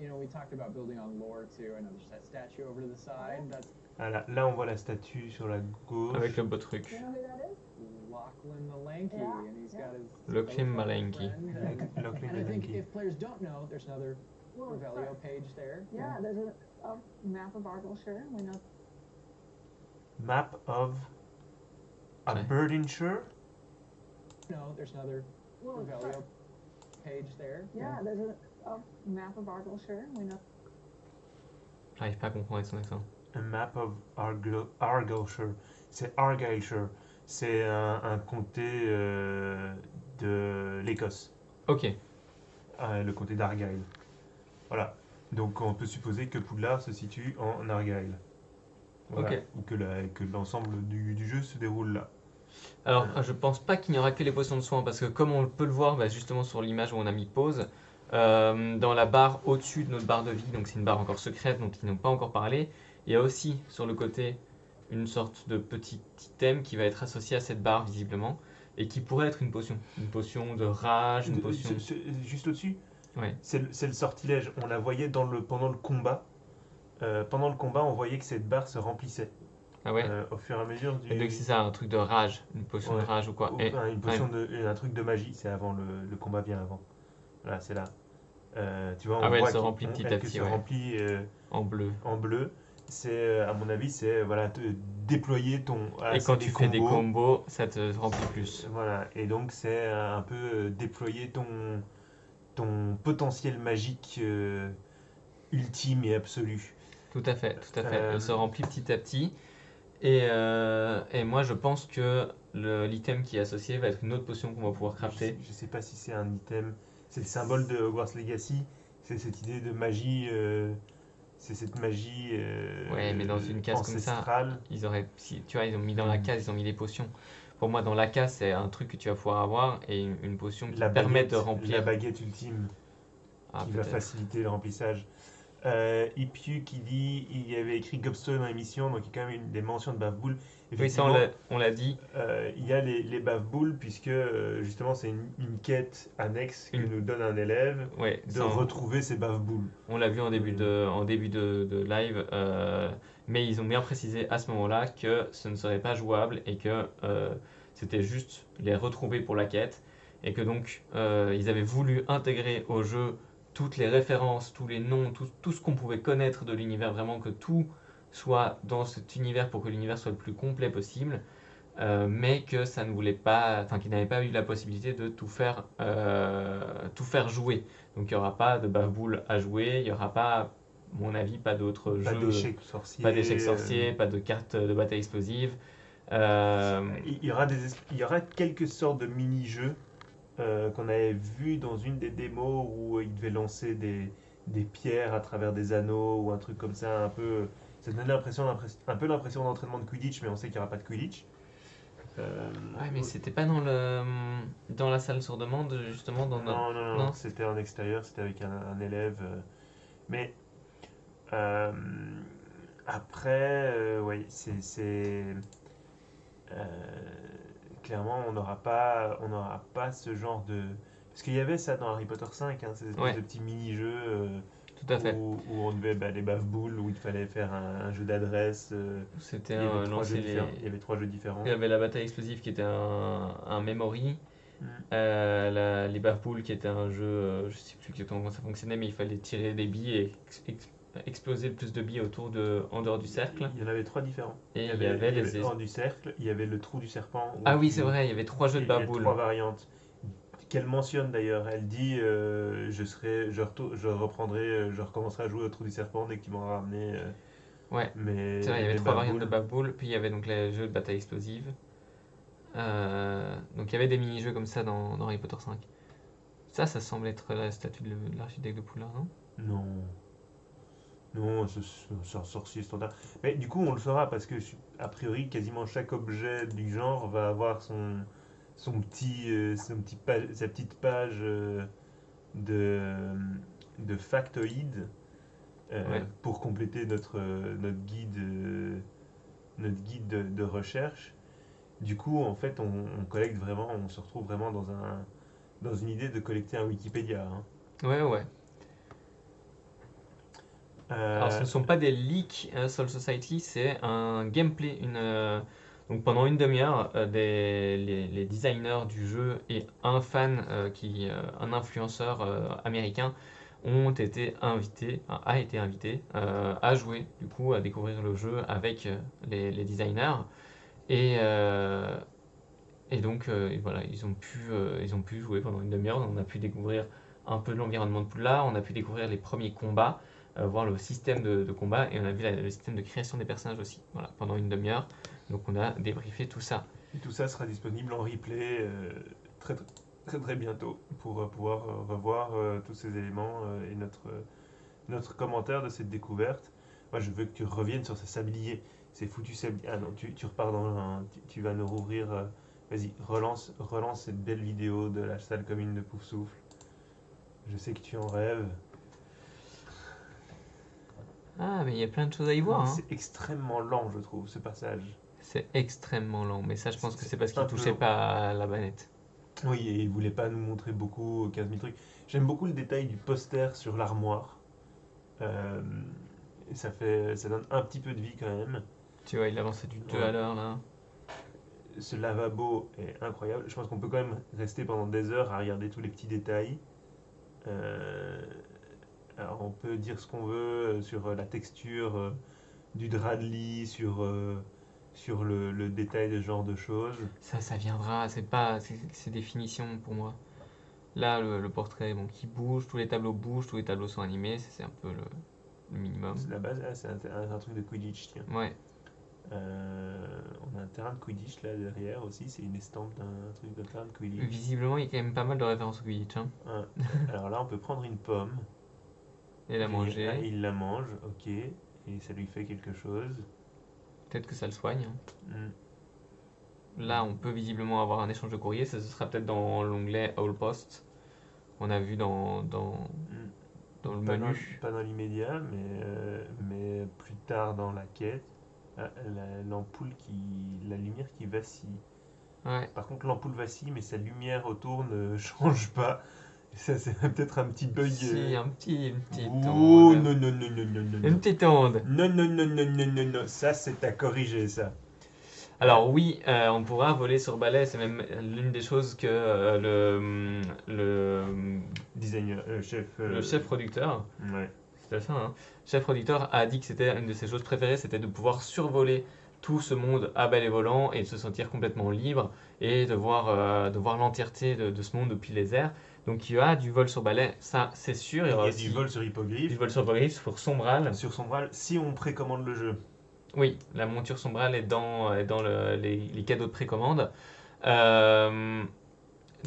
You know, we talked about building on lore too. I know there's that statue over to the side. That's Voilà, là on voit la statue sur la gauche. Avec le beau truc. You know who that is? Lachlan Malanky, Yeah, and he's got his Lachlan elf Malanky. friend, Lachlan and I think Malanky. if players don't know, there's another Revelio page there. Yeah, there's a map of Argyleshire. We know. Map of Ouais. Aberdeenshire. No, there's another Revelio page there. Yeah, there's a map of Argyleshire. We know. J'arrive pas à comprendre avec son accent. A map of Argyleshire. C'est Argyleshire. C'est un comté de l'Écosse. Ok. Le comté d'Argyle. Voilà. Donc on peut supposer que Poudlard se situe en Argyle. Voilà. Ok. Ou que l'ensemble du jeu se déroule là. Alors, je pense pas qu'il n'y aura que les potions de soins, parce que comme on peut le voir bah, justement sur l'image où on a mis pause, dans la barre au-dessus de notre barre de vie, donc c'est une barre encore secrète dont ils n'ont pas encore parlé, il y a aussi sur le côté une sorte de petit item qui va être associé à cette barre visiblement, et qui pourrait être une potion de rage, une potion... Juste au-dessus, Ouais. c'est le sortilège. On la voyait pendant le combat. Pendant le combat, on voyait que cette barre se remplissait Ah ouais. au fur et à mesure du. Et donc c'est ça, un truc de rage, une potion de Ouais. rage ou quoi. Ou, Et, une potion un truc de magie, c'est avant le combat vient avant. Voilà, c'est là. Tu vois, on Ah ouais, elle voit se remplit petit à elle petit, se ouais. remplit en bleu. en bleu. C'est, à mon avis, c'est voilà, déployer ton. Et quand tu fais des combos, ça te remplit plus. Voilà, et donc c'est un peu déployer ton potentiel magique ultime et absolu. Tout à fait, tout à fait. Elle se remplit petit à petit. Et moi, je pense que l'item qui est associé va être une autre potion qu'on va pouvoir crafter. Je sais pas si c'est un item. C'est le symbole de Hogwarts Legacy. C'est cette idée de magie. C'est cette magie. Ouais, mais dans une case ancestrale. comme ça, ils auraient, tu vois, ils ont mis dans la case, ils ont mis des potions. Pour moi, dans la case, c'est un truc que tu vas pouvoir avoir et une potion qui permet de remplir. La baguette ultime. Ah, qui va peut-être. faciliter le remplissage. Ipiu qui dit il y avait écrit Gobstone dans l'émission, donc il y a quand même des mentions de bave-boule. Oui, ça on l'a dit. Il y a les bave-boules, puisque justement c'est une quête annexe que nous donne un élève Ouais, de ça, retrouver ses bave-boules. on l'a vu en début de live, mais ils ont bien précisé à ce moment-là que ce ne serait pas jouable et que c'était juste les retrouver pour la quête et que donc ils avaient voulu intégrer au jeu toutes les références, tous les noms, tout ce qu'on pouvait connaître de l'univers, vraiment que tout soit dans cet univers pour que l'univers soit le plus complet possible. Mais que ça ne voulait pas, enfin qu'ils n'avaient pas eu la possibilité de tout faire jouer. Donc il n'y aura pas de bave-boule à jouer, il n'y aura pas, à mon avis, pas d'autres Pas jeux, d'échecs sorciers. pas d'échecs sorciers, pas de cartes de bataille explosive. Il y aura quelques sortes de mini-jeux qu'on avait vu dans une des démos où il devait lancer des pierres à travers des anneaux ou un truc comme ça, un peu. Ça donnait un peu l'impression d'entraînement de Quidditch, mais on sait qu'il n'y aura pas de Quidditch. Ouais, mais c'était pas dans la salle sur demande, justement. Non, c'était en extérieur, c'était avec un élève. Mais après, oui, clairement, on n'aura pas ce genre de. Parce qu'il y avait ça dans Harry Potter 5, ces espèces de petits mini-jeux Tout à fait. où on devait les bave-boules, où il fallait faire un jeu d'adresse. C'était il y avait trois lancer jeux il y avait 3 jeux différents. Il y avait la bataille explosive qui était un memory. Les bave-boules qui était un jeu, je sais plus exactement comment ça fonctionnait, mais il fallait tirer des billes et exploser le plus de billes en dehors du cercle. Il y en avait 3 différents. Et il y avait hors du cercle, il y avait le trou du serpent. Ah oui, c'est vrai, il y avait 3 jeux de bave-boules. Il y a 3 variantes. Qu'elle mentionne d'ailleurs, elle dit je recommencerai à jouer au trou du serpent dès que tu m'auras ramené. Ouais, mais c'est vrai, il y avait 3 variantes de bave-boules, puis il y avait donc les jeux de bataille explosive. Donc il y avait des mini-jeux comme ça dans Harry Potter 5. Ça semble être la statue de l'architecte de Poudlard, non? Non, c'est un sorcier standard. Mais du coup, on le saura parce que, a priori, quasiment chaque objet du genre va avoir sa petite page de factoïdes pour compléter notre guide de recherche. Du coup, en fait, on collecte vraiment, on se retrouve vraiment dans une idée de collecter un Wikipédia. Ouais. Alors, ce ne sont pas des leaks Soul Society, c'est un gameplay. Donc, pendant une demi-heure, les designers du jeu et un fan, un influenceur américain, a été invité à jouer, du coup, à découvrir le jeu avec les designers. Et donc, voilà, ils ont pu jouer pendant une demi-heure. On a pu découvrir un peu de l'environnement de Poudlard, on a pu découvrir les premiers combats, voir le système de combat, et on a vu le système de création des personnages aussi, voilà, pendant une demi-heure. Donc on a débriefé tout ça. Et tout ça sera disponible en replay très, très, très, très bientôt pour pouvoir revoir tous ces éléments et notre commentaire de cette découverte. Moi, je veux que tu reviennes sur ce sablier. C'est foutu sablier. Ah non, tu repars tu vas nous rouvrir. Vas-y, relance cette belle vidéo de la salle commune de Poufsouffle. Je sais que tu en rêves. Ah, mais il y a plein de choses à y voir. C'est extrêmement lent, je trouve, ce passage. C'est extrêmement lent, mais ça, je pense que c'est parce qu'il touchait pas à la manette. Oui, et il voulait pas nous montrer beaucoup, 15 000 trucs. J'aime beaucoup le détail du poster sur l'armoire. Ça donne un petit peu de vie quand même. Tu vois, il avançait du 2 à l'heure là. Ce lavabo est incroyable. Je pense qu'on peut quand même rester pendant des heures à regarder tous les petits détails. Alors on peut dire ce qu'on veut sur la texture du drap de lit, sur le détail de ce genre de choses. Ça viendra, c'est définition pour moi. Là, le portrait qui bouge, tous les tableaux bougent, tous les tableaux sont animés, c'est un peu le minimum. C'est la base, c'est un truc de Quidditch, tiens. Ouais. On a un terrain de Quidditch là derrière aussi, c'est une estampe d'un truc de terrain de Quidditch. Visiblement, il y a quand même pas mal de références au Quidditch. Alors là, on peut prendre une pomme. Et la manger. Il la mange, ok. Et ça lui fait quelque chose. Peut-être que ça le soigne. Là, on peut visiblement avoir un échange de courrier. Ça, ce sera peut-être dans l'onglet All Post. On a vu dans dans le Pas menu. pas dans l'immédiat, mais plus tard dans la quête, la lumière qui vacille. Ouais. Par contre, l'ampoule vacille, mais sa lumière autour ne change pas. Ça, c'est peut-être un petit bug. Si, une petite Oh onde. non, non, non, non, non, non, Une non. petite onde. Non, non, non, non, non, non, non. Ça, c'est à corriger, ça. Alors oui, on pourra voler sur balai, c'est même l'une des choses que le Designer, chef. le chef producteur, Ouais. c'est ça, hein, chef producteur a dit que c'était une de ses choses préférées, c'était de pouvoir survoler tout ce monde à balai volant et de se sentir complètement libre et de voir l'entièreté de ce monde depuis les airs. Donc il y a du vol sur balai, ça c'est sûr. Il y aura a aussi du vol sur du hippogriffe. vol sur Brief, sur Sombral. Sur Sombral, si on précommande le jeu. Oui, la monture Sombral est dans les cadeaux de précommande. Euh,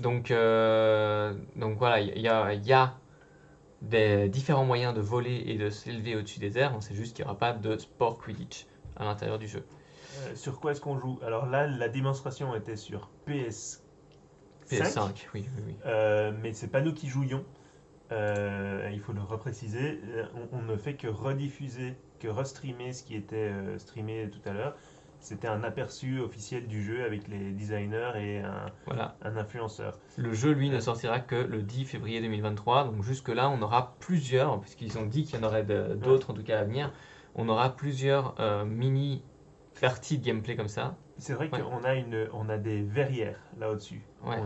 donc voilà, il y a des différents moyens de voler et de s'élever au-dessus des airs. On sait juste qu'il n'y aura pas de sport Quidditch à l'intérieur du jeu. Sur quoi est-ce qu'on joue? Alors là, la démonstration était sur PS5. PS5, oui, oui, oui. Mais c'est pas nous qui jouions. Il faut le repréciser. On ne fait que rediffuser, que restreamer ce qui était streamé tout à l'heure. C'était un aperçu officiel du jeu avec les designers et Voilà. un influenceur. Le jeu, lui, ne sortira que le 10 février 2023. Donc jusque-là, on aura plusieurs, puisqu'ils ont dit qu'il y en aurait d'autres en tout cas à venir. On aura plusieurs mini parties de gameplay comme ça. C'est vrai Ouais. on a des verrières là au-dessus. Ouais.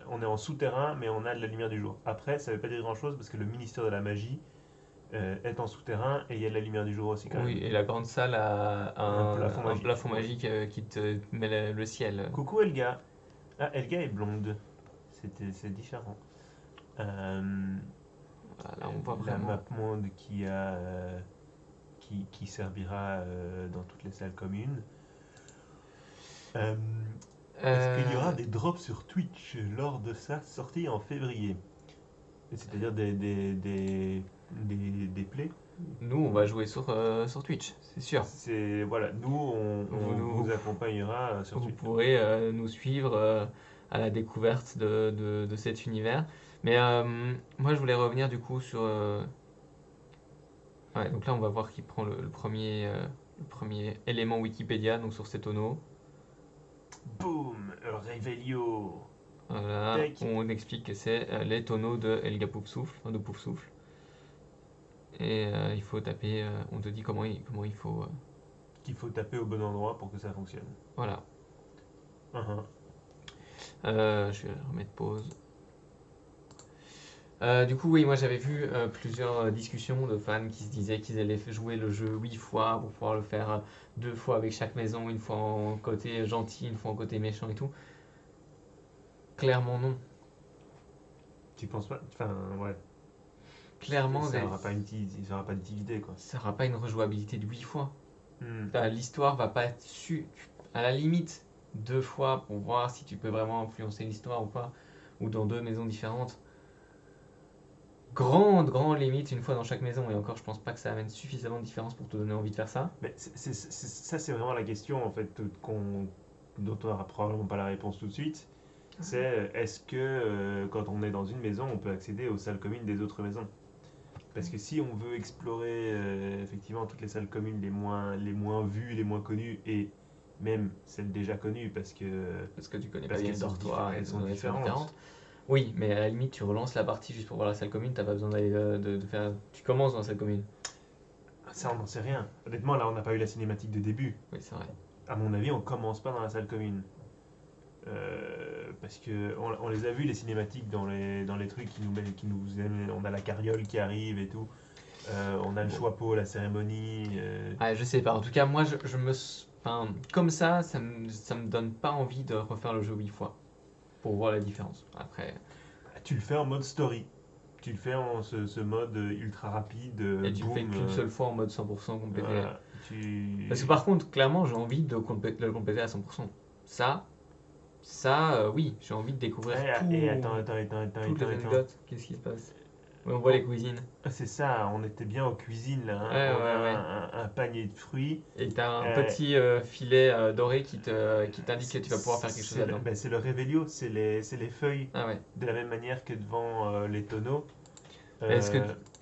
On est en souterrain, mais on a de la lumière du jour. Après, ça ne veut pas dire grand-chose parce que le ministère de la magie est en souterrain et il y a de la lumière du jour aussi quand Oui, même. et la grande salle a Un plafond magique. qui te met le ciel. Coucou Elga. Ah, Elga est blonde. C'est différent. Voilà, là, on voit La vraiment. map monde qui servira dans toutes les salles communes. Est-ce qu'il y aura des drops sur Twitch lors de sa sortie en février? C'est-à-dire des plays? Nous, on va jouer sur Twitch, c'est sûr. Voilà, nous on Vous- vous accompagnera sur Vous Twitch. pourrez nous suivre à la découverte de cet univers. Mais moi, je voulais revenir du coup sur. Ouais, donc là, on va voir qui prend le premier élément Wikipédia, donc sur ces tonneaux. Boum, Revelio. Voilà, Tac. on explique que c'est les tonneaux de Helga Poufsouffle, enfin, de Poufsouffle. Et il faut taper, on te dit comment il faut. Qu'il faut taper au bon endroit pour que ça fonctionne. Voilà. Uh-huh. Je vais remettre pause. Du coup, oui, moi j'avais vu plusieurs discussions de fans qui se disaient qu'ils allaient jouer le jeu 8 fois pour pouvoir le faire 2 fois avec chaque maison, une fois en côté gentil, une fois en côté méchant et tout. Clairement non. Tu penses pas? Enfin, ouais. Clairement, Ça n'aura pas d'utilité, quoi. ça n'aura pas une rejouabilité de 8 fois. Hmm. L'histoire va pas être à la limite 2 fois pour voir si tu peux vraiment influencer l'histoire ou pas, ou dans 2 maisons différentes. Grande limite une fois dans chaque maison, et encore je pense pas que ça amène suffisamment de différence pour te donner envie de faire ça. Mais ça, c'est vraiment la question, en fait, dont on n'aura probablement pas la réponse tout de suite. C'est est-ce que quand on est dans une maison, on peut accéder aux salles communes des autres maisons? Parce que si on veut explorer effectivement toutes les salles communes les moins vues, les moins connues, et même celles déjà connues, parce que Tu connais Parce pas bien qu'elles le sont dortoir, elles sont elles différentes. Oui, mais à la limite tu relances la partie juste pour voir la salle commune, t'as pas besoin d'aller de faire. Tu commences dans la salle commune. ça, on n'en sait rien. Honnêtement, là, on n'a pas eu la cinématique de début. Oui, c'est vrai. À mon avis, on commence pas dans la salle commune. Parce que on les a vus les cinématiques dans les trucs qui nous aiment. On a la carriole qui arrive et tout. On a le choix-peau, la cérémonie. Ouais, je sais pas. En tout cas, moi, enfin, comme ça me donne pas envie de refaire le jeu 8 fois pour voir la différence. Après, Tu le fais en mode story. Tu le fais en ce mode ultra rapide. et tu le fais boum, qu'une seule fois en mode 100% complété. voilà. Parce que par contre, clairement, j'ai envie de le compléter à 100%. Oui, j'ai envie de découvrir Et attends. toutes les anecdotes. Qu'est-ce qui se passe? Oui, on voit les cuisines. C'est ça, on était bien en cuisine là. Hein. Ouais, On a ouais. un panier de fruits. Et t'as un Euh, petit filet doré qui t'indique que tu vas pouvoir faire quelque chose là-dedans. C'est le Revelio, c'est les feuilles. Ah ouais. De la même manière que devant les tonneaux. Est-ce que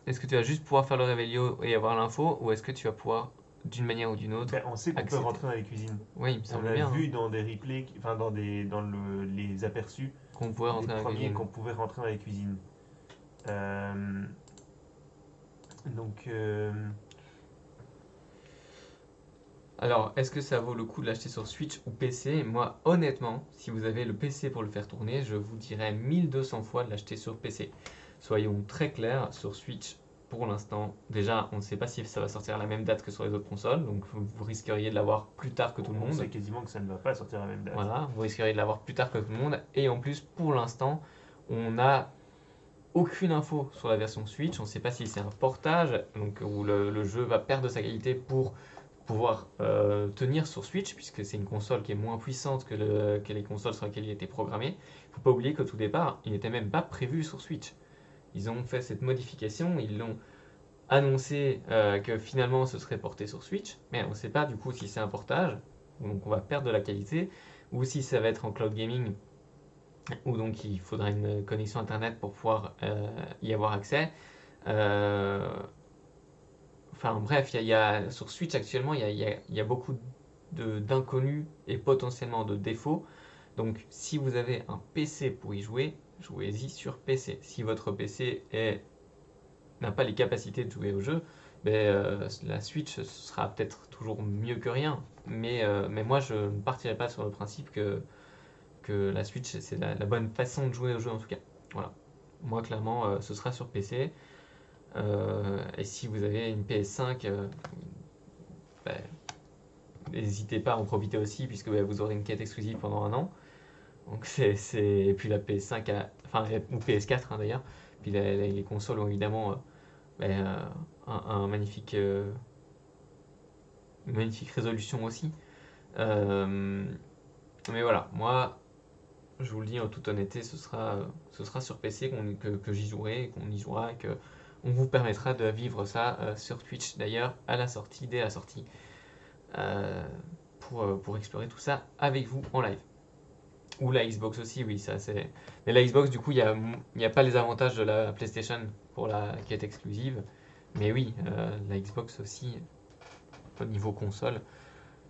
est-ce que tu vas juste pouvoir faire le réveillon et avoir l'info, ou est-ce que tu vas pouvoir, d'une manière ou d'une autre, Ben, on sait qu'on peut accéder. rentrer dans les cuisines. Oui, il me On semble a bien vu dans des replays, enfin les aperçus, qu'on pouvait les rentrer dans la premiers cuisine. qu'on pouvait rentrer dans les cuisines. Donc, Alors, est-ce que ça vaut le coup de l'acheter sur Switch ou PC? Moi, honnêtement, si vous avez le PC pour le faire tourner, je vous dirais 1200 fois de l'acheter sur PC. Soyons très clairs, sur Switch, pour l'instant, déjà, on ne sait pas si ça va sortir à la même date que sur les autres consoles, donc vous risqueriez de l'avoir plus tard que tout le on monde. sait quasiment que ça ne va pas sortir à la même date. Voilà, vous risqueriez de l'avoir plus tard que tout le monde. Et en plus, pour l'instant, on n'a aucune info sur la version Switch. On ne sait pas si c'est un portage, donc où le jeu va perdre sa qualité pour pouvoir tenir sur Switch, puisque c'est une console qui est moins puissante que les consoles sur lesquelles il était programmé. Il ne faut pas oublier qu'au tout départ, il n'était même pas prévu sur Switch. Ils ont fait cette modification, ils l'ont annoncé que finalement ce serait porté sur Switch, mais on ne sait pas du coup si c'est un portage, donc on va perdre de la qualité, ou si ça va être en cloud gaming, ou donc il faudra une connexion internet pour pouvoir y avoir accès. Enfin bref, sur Switch actuellement, il y a beaucoup d'inconnus et potentiellement de défauts. Donc si vous avez un PC pour y jouer, jouez-y sur PC. Si votre PC n'a pas les capacités de jouer au jeu, la Switch ce sera peut-être toujours mieux que rien. Mais moi, je ne partirai pas sur le principe que la Switch, c'est la bonne façon de jouer au jeu en tout cas. Voilà. Moi, clairement, ce sera sur PC. Et si vous avez une PS5, n'hésitez pas à en profiter aussi, puisque vous aurez une quête exclusive pendant 1 an. Donc et puis la PS5, ou PS4 d'ailleurs. Puis les consoles ont évidemment un magnifique, une magnifique résolution aussi. Mais voilà, moi, je vous le dis en toute honnêteté, ce sera sur PC que j'y jouerai, qu'on y jouera, et qu'on vous permettra de vivre ça sur Twitch d'ailleurs dès la sortie, pour explorer tout ça avec vous en live. Ou la Xbox aussi, oui, ça c'est. Mais la Xbox, du coup, il n'y a pas les avantages de la PlayStation pour la quête exclusive. Mais oui, la Xbox aussi, au niveau console,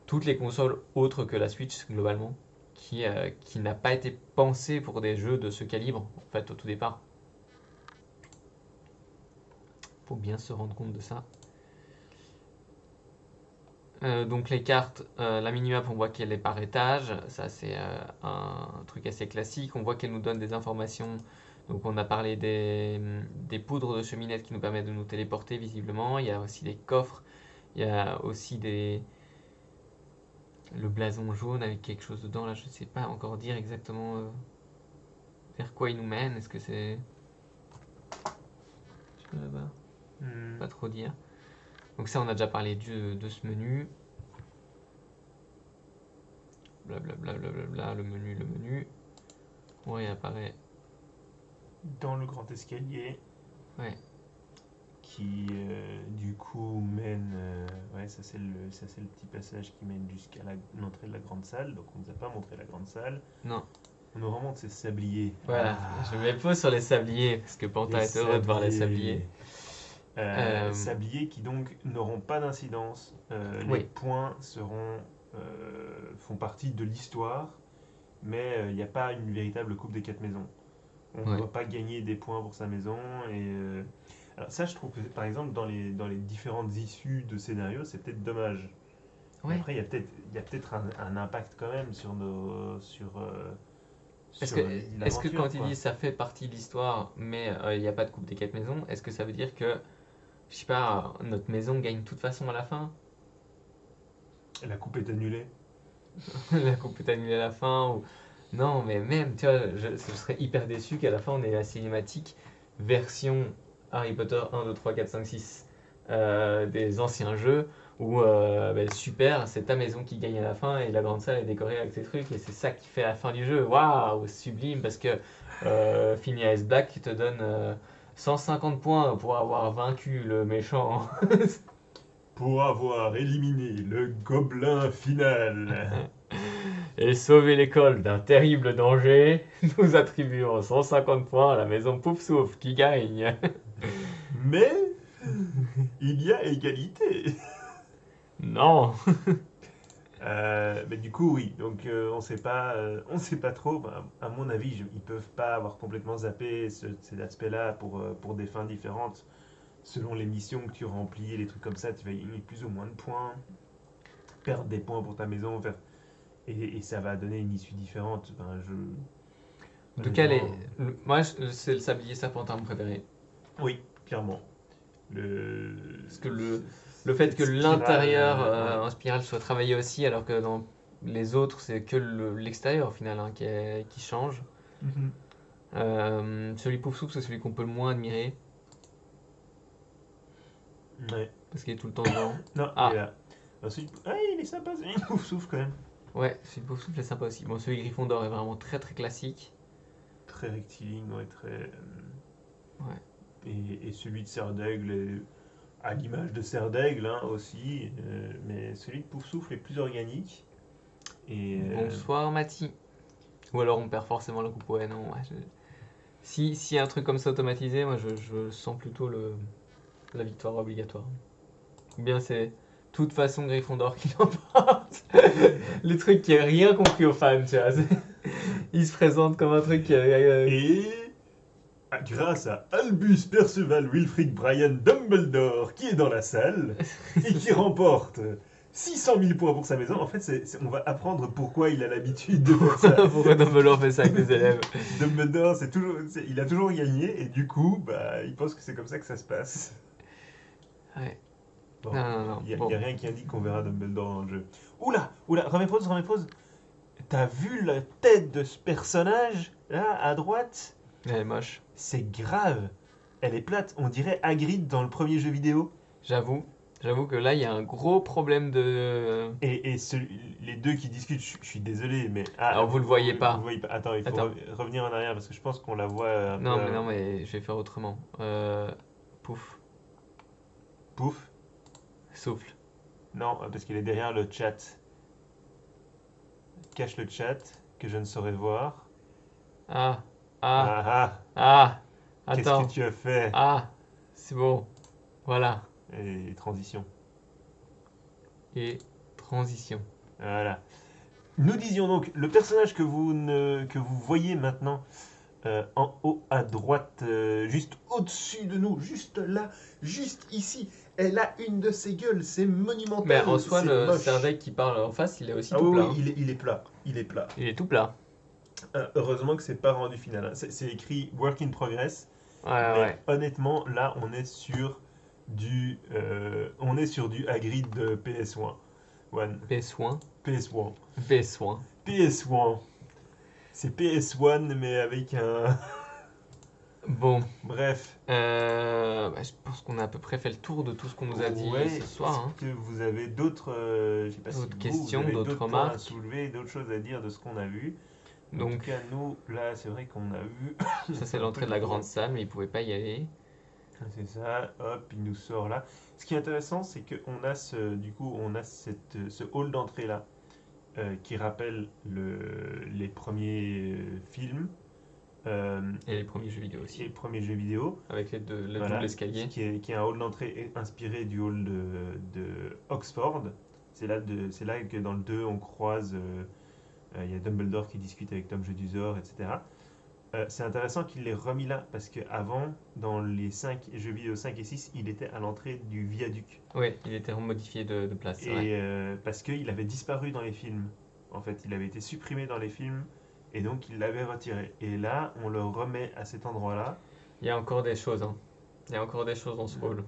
toutes les consoles autres que la Switch, globalement, qui n'a pas été pensée pour des jeux de ce calibre, en fait, au tout départ. Faut bien se rendre compte de ça. Donc les cartes, la minimap, on voit qu'elle est par étage. Ça, c'est un truc assez classique. On voit qu'elle nous donne des informations. Donc on a parlé des poudres de cheminette qui nous permettent de nous téléporter visiblement. Il y a aussi des coffres. Il y a aussi le blason jaune avec quelque chose dedans. Là, je ne sais pas encore dire exactement vers quoi il nous mène. Est-ce que c'est... là-bas. Pas trop dire. Donc ça, on a déjà parlé de ce menu. Blablabla, le menu. On réapparaît. Dans le grand escalier. Ouais. Qui, du coup, mène... ça c'est le petit passage qui mène jusqu'à l'entrée de la grande salle. Donc on ne nous a pas montré la grande salle. Non. On nous remonte ces sabliers. Voilà, je me pose sur les sabliers, parce que Pantin est heureux de voir les sabliers. Sabliers qui donc n'auront pas d'incidence. Les points font partie de l'histoire, mais il n'y a pas une véritable coupe des 4 maisons. On ne doit pas gagner des points pour sa maison. Alors ça, je trouve que par exemple dans les différentes issues de scénarios, c'est peut-être dommage. Après, il y a peut-être un impact quand même sur est-ce que quand il dit ça fait partie de l'histoire, mais il n'y a pas de coupe des 4 maisons, est-ce que ça veut dire que, je sais pas, notre maison gagne de toute façon à la fin? La coupe est annulée. La coupe est annulée à la fin ou... Non, mais même, tu vois, je serais hyper déçu qu'à la fin on ait la cinématique version Harry Potter 1, 2, 3, 4, 5, 6 des anciens jeux où super, c'est ta maison qui gagne à la fin et la grande salle est décorée avec tes trucs et c'est ça qui fait la fin du jeu. Waouh, sublime, parce que Phineas Black te donne 150 points pour avoir vaincu le méchant. Pour avoir éliminé le gobelin final. Et sauver l'école d'un terrible danger, nous attribuons 150 points à la maison Poufsouffle qui gagne. Mais Il y a égalité. Non. Mais du coup, oui. Donc, on sait pas trop. Bah, à mon avis, ils peuvent pas avoir complètement zappé cet aspect-là pour des fins différentes. Selon les missions que tu remplis et les trucs comme ça, tu vas gagner plus ou moins de points, perdre des points pour ta maison, et ça va donner une issue différente. Ben, En tout cas, honnêtement, moi, c'est le sablier serpentin mon préféré. oui, clairement. Parce que le fait que cette spirale, l'intérieur ouais. en spirale soit travaillé aussi, alors que dans les autres, c'est que l'extérieur au final hein, qui change. Celui Pouf Souffle, c'est celui qu'on peut le moins admirer, Ouais. parce qu'il est tout le temps devant. Non, Ah. il est là. Ensuite, il est sympa, il souffle quand même. Ouais, celui Pouf Souffle est sympa aussi. Bon, celui Gryffondor est vraiment très très classique. Très rectiligne, ouais, très. Ouais. Et celui de Serre d'Aigle est à l'image de Serre d'Aigle hein, aussi, mais celui de Pouf Souffle est plus organique. Et, Bonsoir Mati. Ou alors on perd forcément la coupe. Ouais, non. Ouais, si y a un truc comme ça automatisé, moi je sens plutôt la victoire obligatoire. Ou bien c'est de toute façon Gryffondor qui l'emporte. Le truc qui est rien compris aux fans, tu vois. Il se présente comme un truc qui Et grâce à Albus Perceval Wilfrid Brian Dumbledore qui est dans la salle et qui remporte 600 000 points pour sa maison. En fait, on va apprendre pourquoi il a l'habitude de faire ça. Pourquoi Dumbledore fait ça avec les élèves. Dumbledore, il a toujours gagné et du coup, bah, il pense que c'est comme ça que ça se passe. Ouais. Bon, Non. il n'y a, Bon. rien qui indique qu'on verra Dumbledore dans le jeu. Oula, remets pause. T'as vu la tête de ce personnage, là, à droite? Elle est moche. C'est grave. Elle est plate. On dirait Hagrid dans le premier jeu vidéo. J'avoue que là il y a un gros problème de. Et les deux qui discutent, je suis désolé, mais... Ah, Alors, vous le voyez pas. Vous le voyez pas. Attends, il faut revenir en arrière parce que je pense qu'on la voit un peu... Non, mais je vais faire autrement. Pouf. Pouf. Souffle. Non, parce qu'elle est derrière le chat. Cache le chat, que je ne saurais voir. Ah. Qu'est-ce Attends. que tu as fait? Ah. C'est bon. Voilà. Et transition. Et transition. Voilà. Nous disions donc, le personnage que vous voyez maintenant en haut à droite, juste au-dessus de nous, juste là, juste ici, elle a une de ses gueules, c'est monumental. Mais en soi, c'est le moche. Serdaigle qui parle en face, il est aussi Ah tout oui, plat. oui, il est plat. Il est plat. Il est tout plat. Heureusement que c'est pas rendu final. Hein. C'est écrit Work in Progress. Ouais. Mais honnêtement, là, on est sur du Hagrid de PS1. PS1. PS1. PS1. C'est PS1, mais avec un... Bon. Bref. Je pense qu'on a à peu près fait le tour de tout ce qu'on nous a dit ce soir. Hein. Est-ce que vous avez d'autres questions, vous avez d'autres points remarques à soulever, d'autres choses à dire de ce qu'on a vu? En Donc, tout cas, nous, là, c'est vrai qu'on a vu... ça c'est l'entrée de la grande salle, mais il pouvait pas y aller. C'est ça, hop, il nous sort là. Ce qui est intéressant, c'est qu'on a ce hall d'entrée là, qui rappelle les premiers films. Et les premiers jeux vidéo aussi. Et les premiers jeux vidéo. Avec le Voilà, double escalier. qui est un hall d'entrée inspiré du hall de Oxford. C'est là que dans le 2, on croise... il y a Dumbledore qui discute avec Tom Jedusor, etc. C'est intéressant qu'il l'ait remis là, parce qu'avant, dans les jeux vidéo 5 et 6, il était à l'entrée du viaduc. Oui, il était modifié de place, c'est vrai. Et parce qu'il avait disparu dans les films. En fait, il avait été supprimé dans les films, et donc il l'avait retiré. Et là, on le remet à cet endroit-là. Il y a encore des choses, hein. Il y a encore des choses dans ce hall.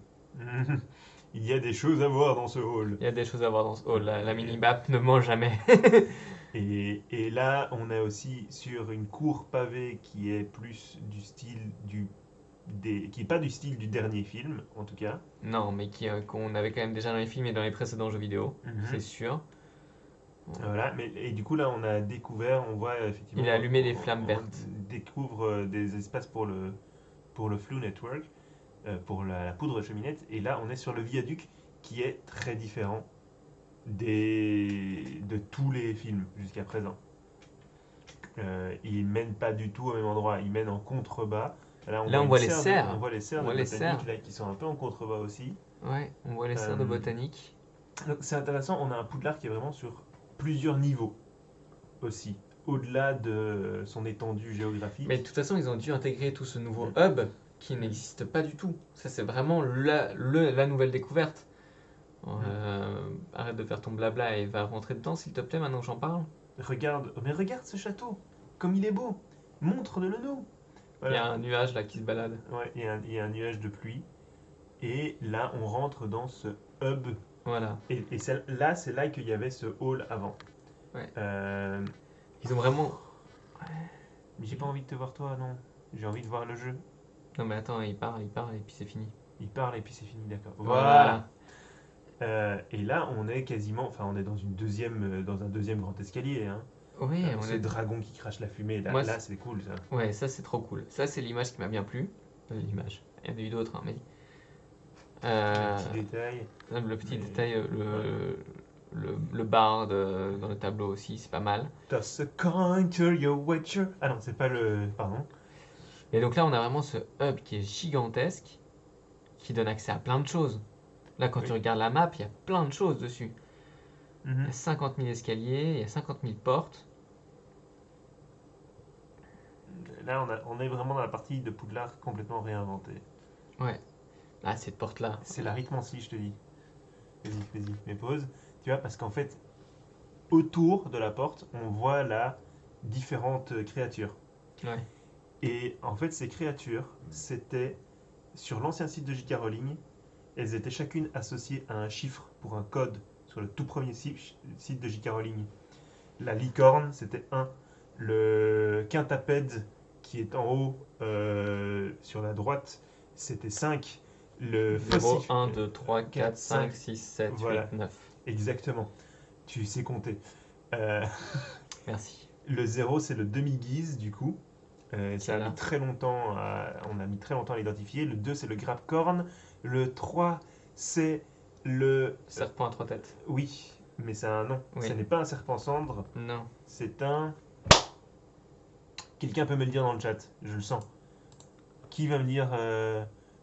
Il y a des choses à voir dans ce hall. Il y a des choses à voir dans ce hall. La mini-map ne ment jamais. Et là, on est aussi sur une cour pavée qui est plus du style qui est pas du style du dernier film, en tout cas. Non, mais qu'on avait quand même déjà dans les films et dans les précédents jeux vidéo, c'est sûr. Voilà, et du coup là, on a découvert, on voit effectivement... Il a allumé des flammes vertes. On découvre des espaces pour le Floo Network, pour la poudre cheminette, et là, on est sur le viaduc qui est très différent de tous les films jusqu'à présent. Il mène pas du tout au même endroit, il mène en contrebas, Là, on voit les cerfs. On voit les cerfs On de voit les botanique cerfs. là, qui sont un peu en contrebas aussi. Ouais, on voit les serres de Euh, botanique. Donc, c'est intéressant, on a un Poudlard qui est vraiment sur plusieurs niveaux aussi, au-delà de son étendue géographique. Mais de toute façon, ils ont dû intégrer tout ce nouveau hub qui n'existe pas du tout. Ça, c'est vraiment la nouvelle découverte. Arrête de faire ton blabla et va rentrer dedans, s'il te plaît, maintenant que j'en parle. Mais regarde ce château, comme il est beau. Montre-le nous. Il y a un nuage là qui se balade. Ouais, il y a un nuage de pluie. Et là, on rentre dans ce hub. Voilà. Et c'est là qu'il y avait ce hall avant. Ouais. Euh, Ils ont vraiment. Mais j'ai pas envie de te voir toi, non. J'ai envie de voir le jeu. Non, mais attends, il parle et puis c'est fini. Il parle et puis c'est fini, d'accord. Voilà. Et là, on est quasiment, enfin, on est dans dans un deuxième grand escalier. Hein. Oui, on Ce est. dragon qui crache la fumée, là, Moi, là c'est cool ça. Ouais, ça c'est trop cool. Ça c'est l'image qui m'a bien plu. L'image. Il y en a eu d'autres, hein, mais. Petit détail. Le petit Mais- détail, le bar dans le tableau aussi, c'est pas mal. Toss a coin to your wager. Ah non, c'est pas le. Pardon. Et donc là, on a vraiment ce hub qui est gigantesque, qui donne accès à plein de choses. Là, quand tu regardes la map, il y a plein de choses dessus. Il y a 50 000 escaliers, il y a 50 000 portes. Là, on est vraiment dans la partie de Poudlard complètement réinventée. Ouais. Là, cette porte-là. C'est la rythmancie, je te dis. Vas-y, mais pause. Tu vois, parce qu'en fait, autour de la porte, on voit là différentes créatures. Ouais. Et en fait, ces créatures, c'était sur l'ancien site de J.K. Rowling, elles étaient chacune associées à un chiffre pour un code sur le tout premier site de J.K. Rowling. La licorne, c'était 1. Le quintapède, qui est en haut sur la droite, c'était 5. Le 0, fossile. 1, 2, 3, 4, 5, 6, 7, Voilà. 8, 9. Exactement. Tu sais compter. Merci. Le 0, c'est le demi-guise, du coup. Ça a Voilà. mis très longtemps on a mis très longtemps à l'identifier. Le 2, c'est le grapcorn. Le 3, c'est le... Serpent à 3 têtes. Oui, mais c'est un nom. Oui. Ce n'est pas un serpent cendre. Non. C'est un... Quelqu'un peut me le dire dans le chat. Je le sens. Qui va me dire...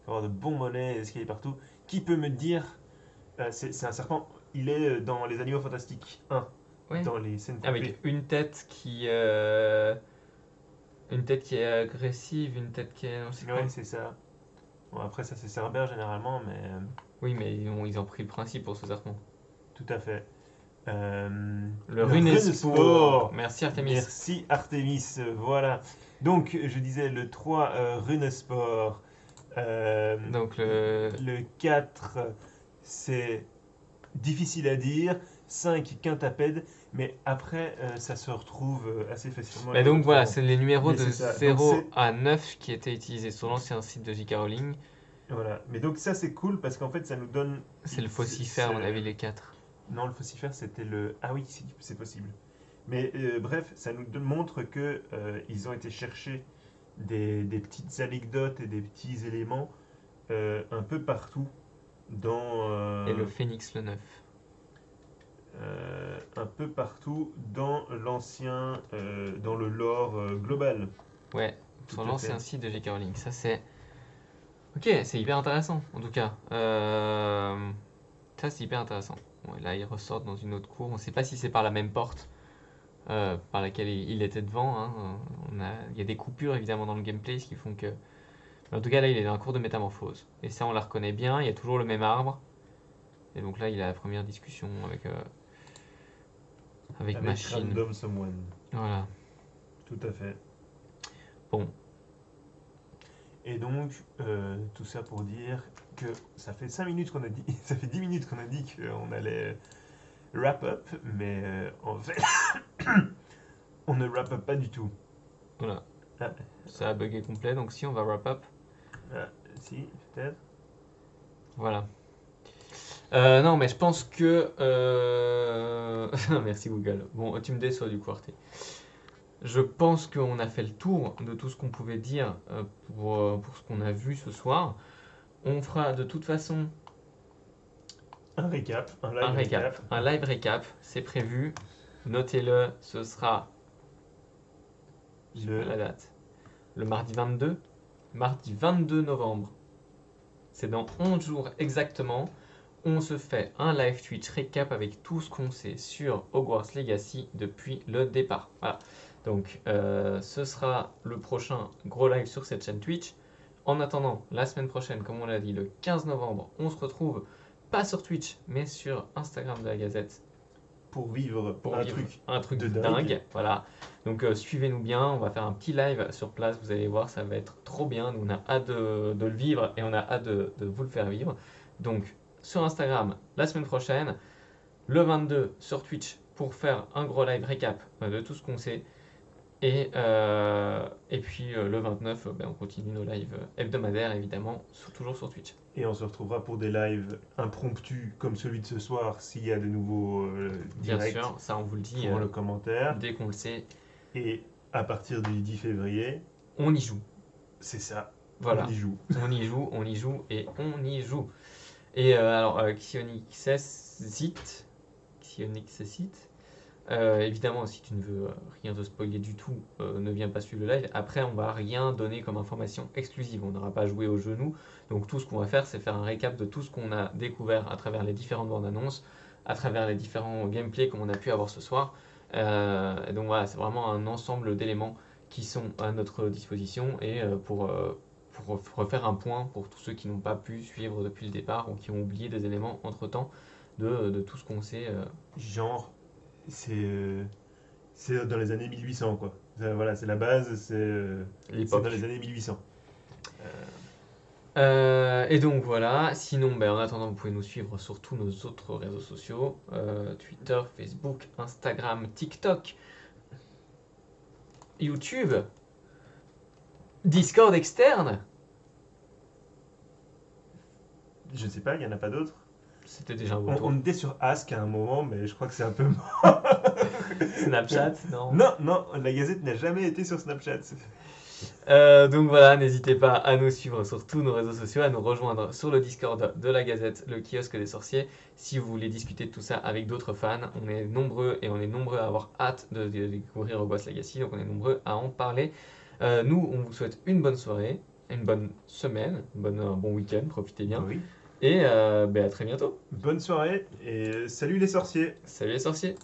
avoir de bons mollets, escaliers partout. Qui peut me dire... c'est un serpent. Il est dans les Animaux Fantastiques 1. Ouais. Dans les scènes poupées. Avec une tête qui est agressive, une tête qui est. Non, c'est quoi Ouais, c'est ça. Bon, après, ça, c'est Cerbère généralement, mais Oui, mais ils ont pris le principe pour ce serpent. tout à fait. Le Runesport. Merci Artemis. Merci Artemis, voilà. Donc, je disais le 3 Runesport. Donc Le 4, c'est difficile à dire. 5 Quintapède. Mais après, ça se retrouve assez facilement. Mais donc voilà, c'est les numéros Mais de c'est ça. 0 Donc, à 9 qui étaient utilisés sur l'ancien site de J.K. Rowling. Voilà. Mais donc, ça, c'est cool parce qu'en fait, ça nous donne. C'est le Fossifère, à mon avis, les 4. Non, le Fossifère, c'était le. Ah oui, si, c'est possible. Mais bref, ça nous montre que ils ont été chercher des petites anecdotes et des petits éléments un peu partout dans. Et le Phénix, le 9. Un peu partout dans l'ancien, dans le lore global. Ouais, Tout sur à l'ancien fait. site de J.K. Rowling. Ça, c'est. Ok, c'est hyper intéressant, en tout cas. Ça, c'est hyper intéressant. Bon, et là, ils ressortent dans une autre cour. On ne sait pas si c'est par la même porte par laquelle il était devant. Hein. Il y a des coupures, évidemment, dans le gameplay, ce qui font que. Mais en tout cas, là, il est dans un cours de métamorphose. Et ça, on la reconnaît bien. Il y a toujours le même arbre. Et donc là, il a la première discussion avec Machine. Random Someone. Voilà. Tout à fait. Bon. Et donc, tout ça pour dire que ça fait 5 minutes qu'on a dit, ça fait 10 minutes qu'on a dit qu'on allait wrap up, mais en fait, on ne wrap up pas du tout. Voilà. Ah, Ça a bugué complet, donc si on va wrap up. si, peut-être. Voilà. Non, mais je pense que. Merci Google. Bon, tu me déçois du coup, Arte. Je pense qu'on a fait le tour de tout ce qu'on pouvait dire pour ce qu'on a vu ce soir. On fera de toute façon Un récap, un live un récap. Un live récap, c'est prévu. Notez-le, ce sera. Je sais pas la date. Le mardi 22. mardi 22 novembre, c'est dans 11 jours exactement, on se fait un live Twitch récap avec tout ce qu'on sait sur Hogwarts Legacy depuis le départ. Voilà. Donc ce sera le prochain gros live sur cette chaîne Twitch. En attendant, la semaine prochaine, comme on l'a dit, le 15 novembre, on se retrouve pas sur Twitch, mais sur Instagram de la Gazette. Pour vivre un truc de dingue. Voilà. Donc suivez-nous bien, on va faire un petit live sur place, vous allez voir, ça va être trop bien. Nous, on a hâte de le vivre et on a hâte de vous le faire vivre. Donc sur Instagram la semaine prochaine, le 22 sur Twitch pour faire un gros live récap de tout ce qu'on sait. Et puis le 29, on continue nos lives hebdomadaires évidemment, toujours sur Twitch. Et on se retrouvera pour des lives impromptus comme celui de ce soir s'il y a de nouveaux directs. Bien sûr, ça on vous le dit pour le commentaire. Dès qu'on le sait. Et à partir du 10 février, on y joue. C'est ça. Voilà. On y joue. On y joue, on y joue et on y joue. Et alors, Xionixesite, évidemment, si tu ne veux rien te spoiler du tout, ne viens pas suivre le live. Après, on va rien donner comme information exclusive. On n'aura pas joué au jeu nous. Donc tout ce qu'on va faire, c'est faire un récap de tout ce qu'on a découvert à travers les différentes bandes annonces, à travers les différents gameplays qu'on a pu avoir ce soir. Et donc voilà, c'est vraiment un ensemble d'éléments qui sont à notre disposition et pour refaire un point pour tous ceux qui n'ont pas pu suivre depuis le départ ou qui ont oublié des éléments entre-temps de tout ce qu'on sait. Genre, c'est dans les années 1800, quoi. Voilà, c'est la base, c'est dans les années 1800. Et donc voilà, sinon en attendant vous pouvez nous suivre sur tous nos autres réseaux sociaux, Twitter, Facebook, Instagram, TikTok, YouTube, Discord externe. Je sais pas, il n'y en a pas d'autres. C'était déjà un retour. On était sur Ask à un moment, mais je crois que c'est un peu mort. Snapchat, non. Non, la Gazette n'a jamais été sur Snapchat. Donc voilà, n'hésitez pas à nous suivre sur tous nos réseaux sociaux, à nous rejoindre sur le Discord de la Gazette, le kiosque des sorciers. Si vous voulez discuter de tout ça avec d'autres fans, on est nombreux à avoir hâte de découvrir Hogwarts Legacy, donc on est nombreux à en parler. Nous, on vous souhaite une bonne soirée, une bonne semaine, un bon week-end, profitez bien. Oui. Et à très bientôt. Bonne soirée et salut les sorciers. Salut les sorciers.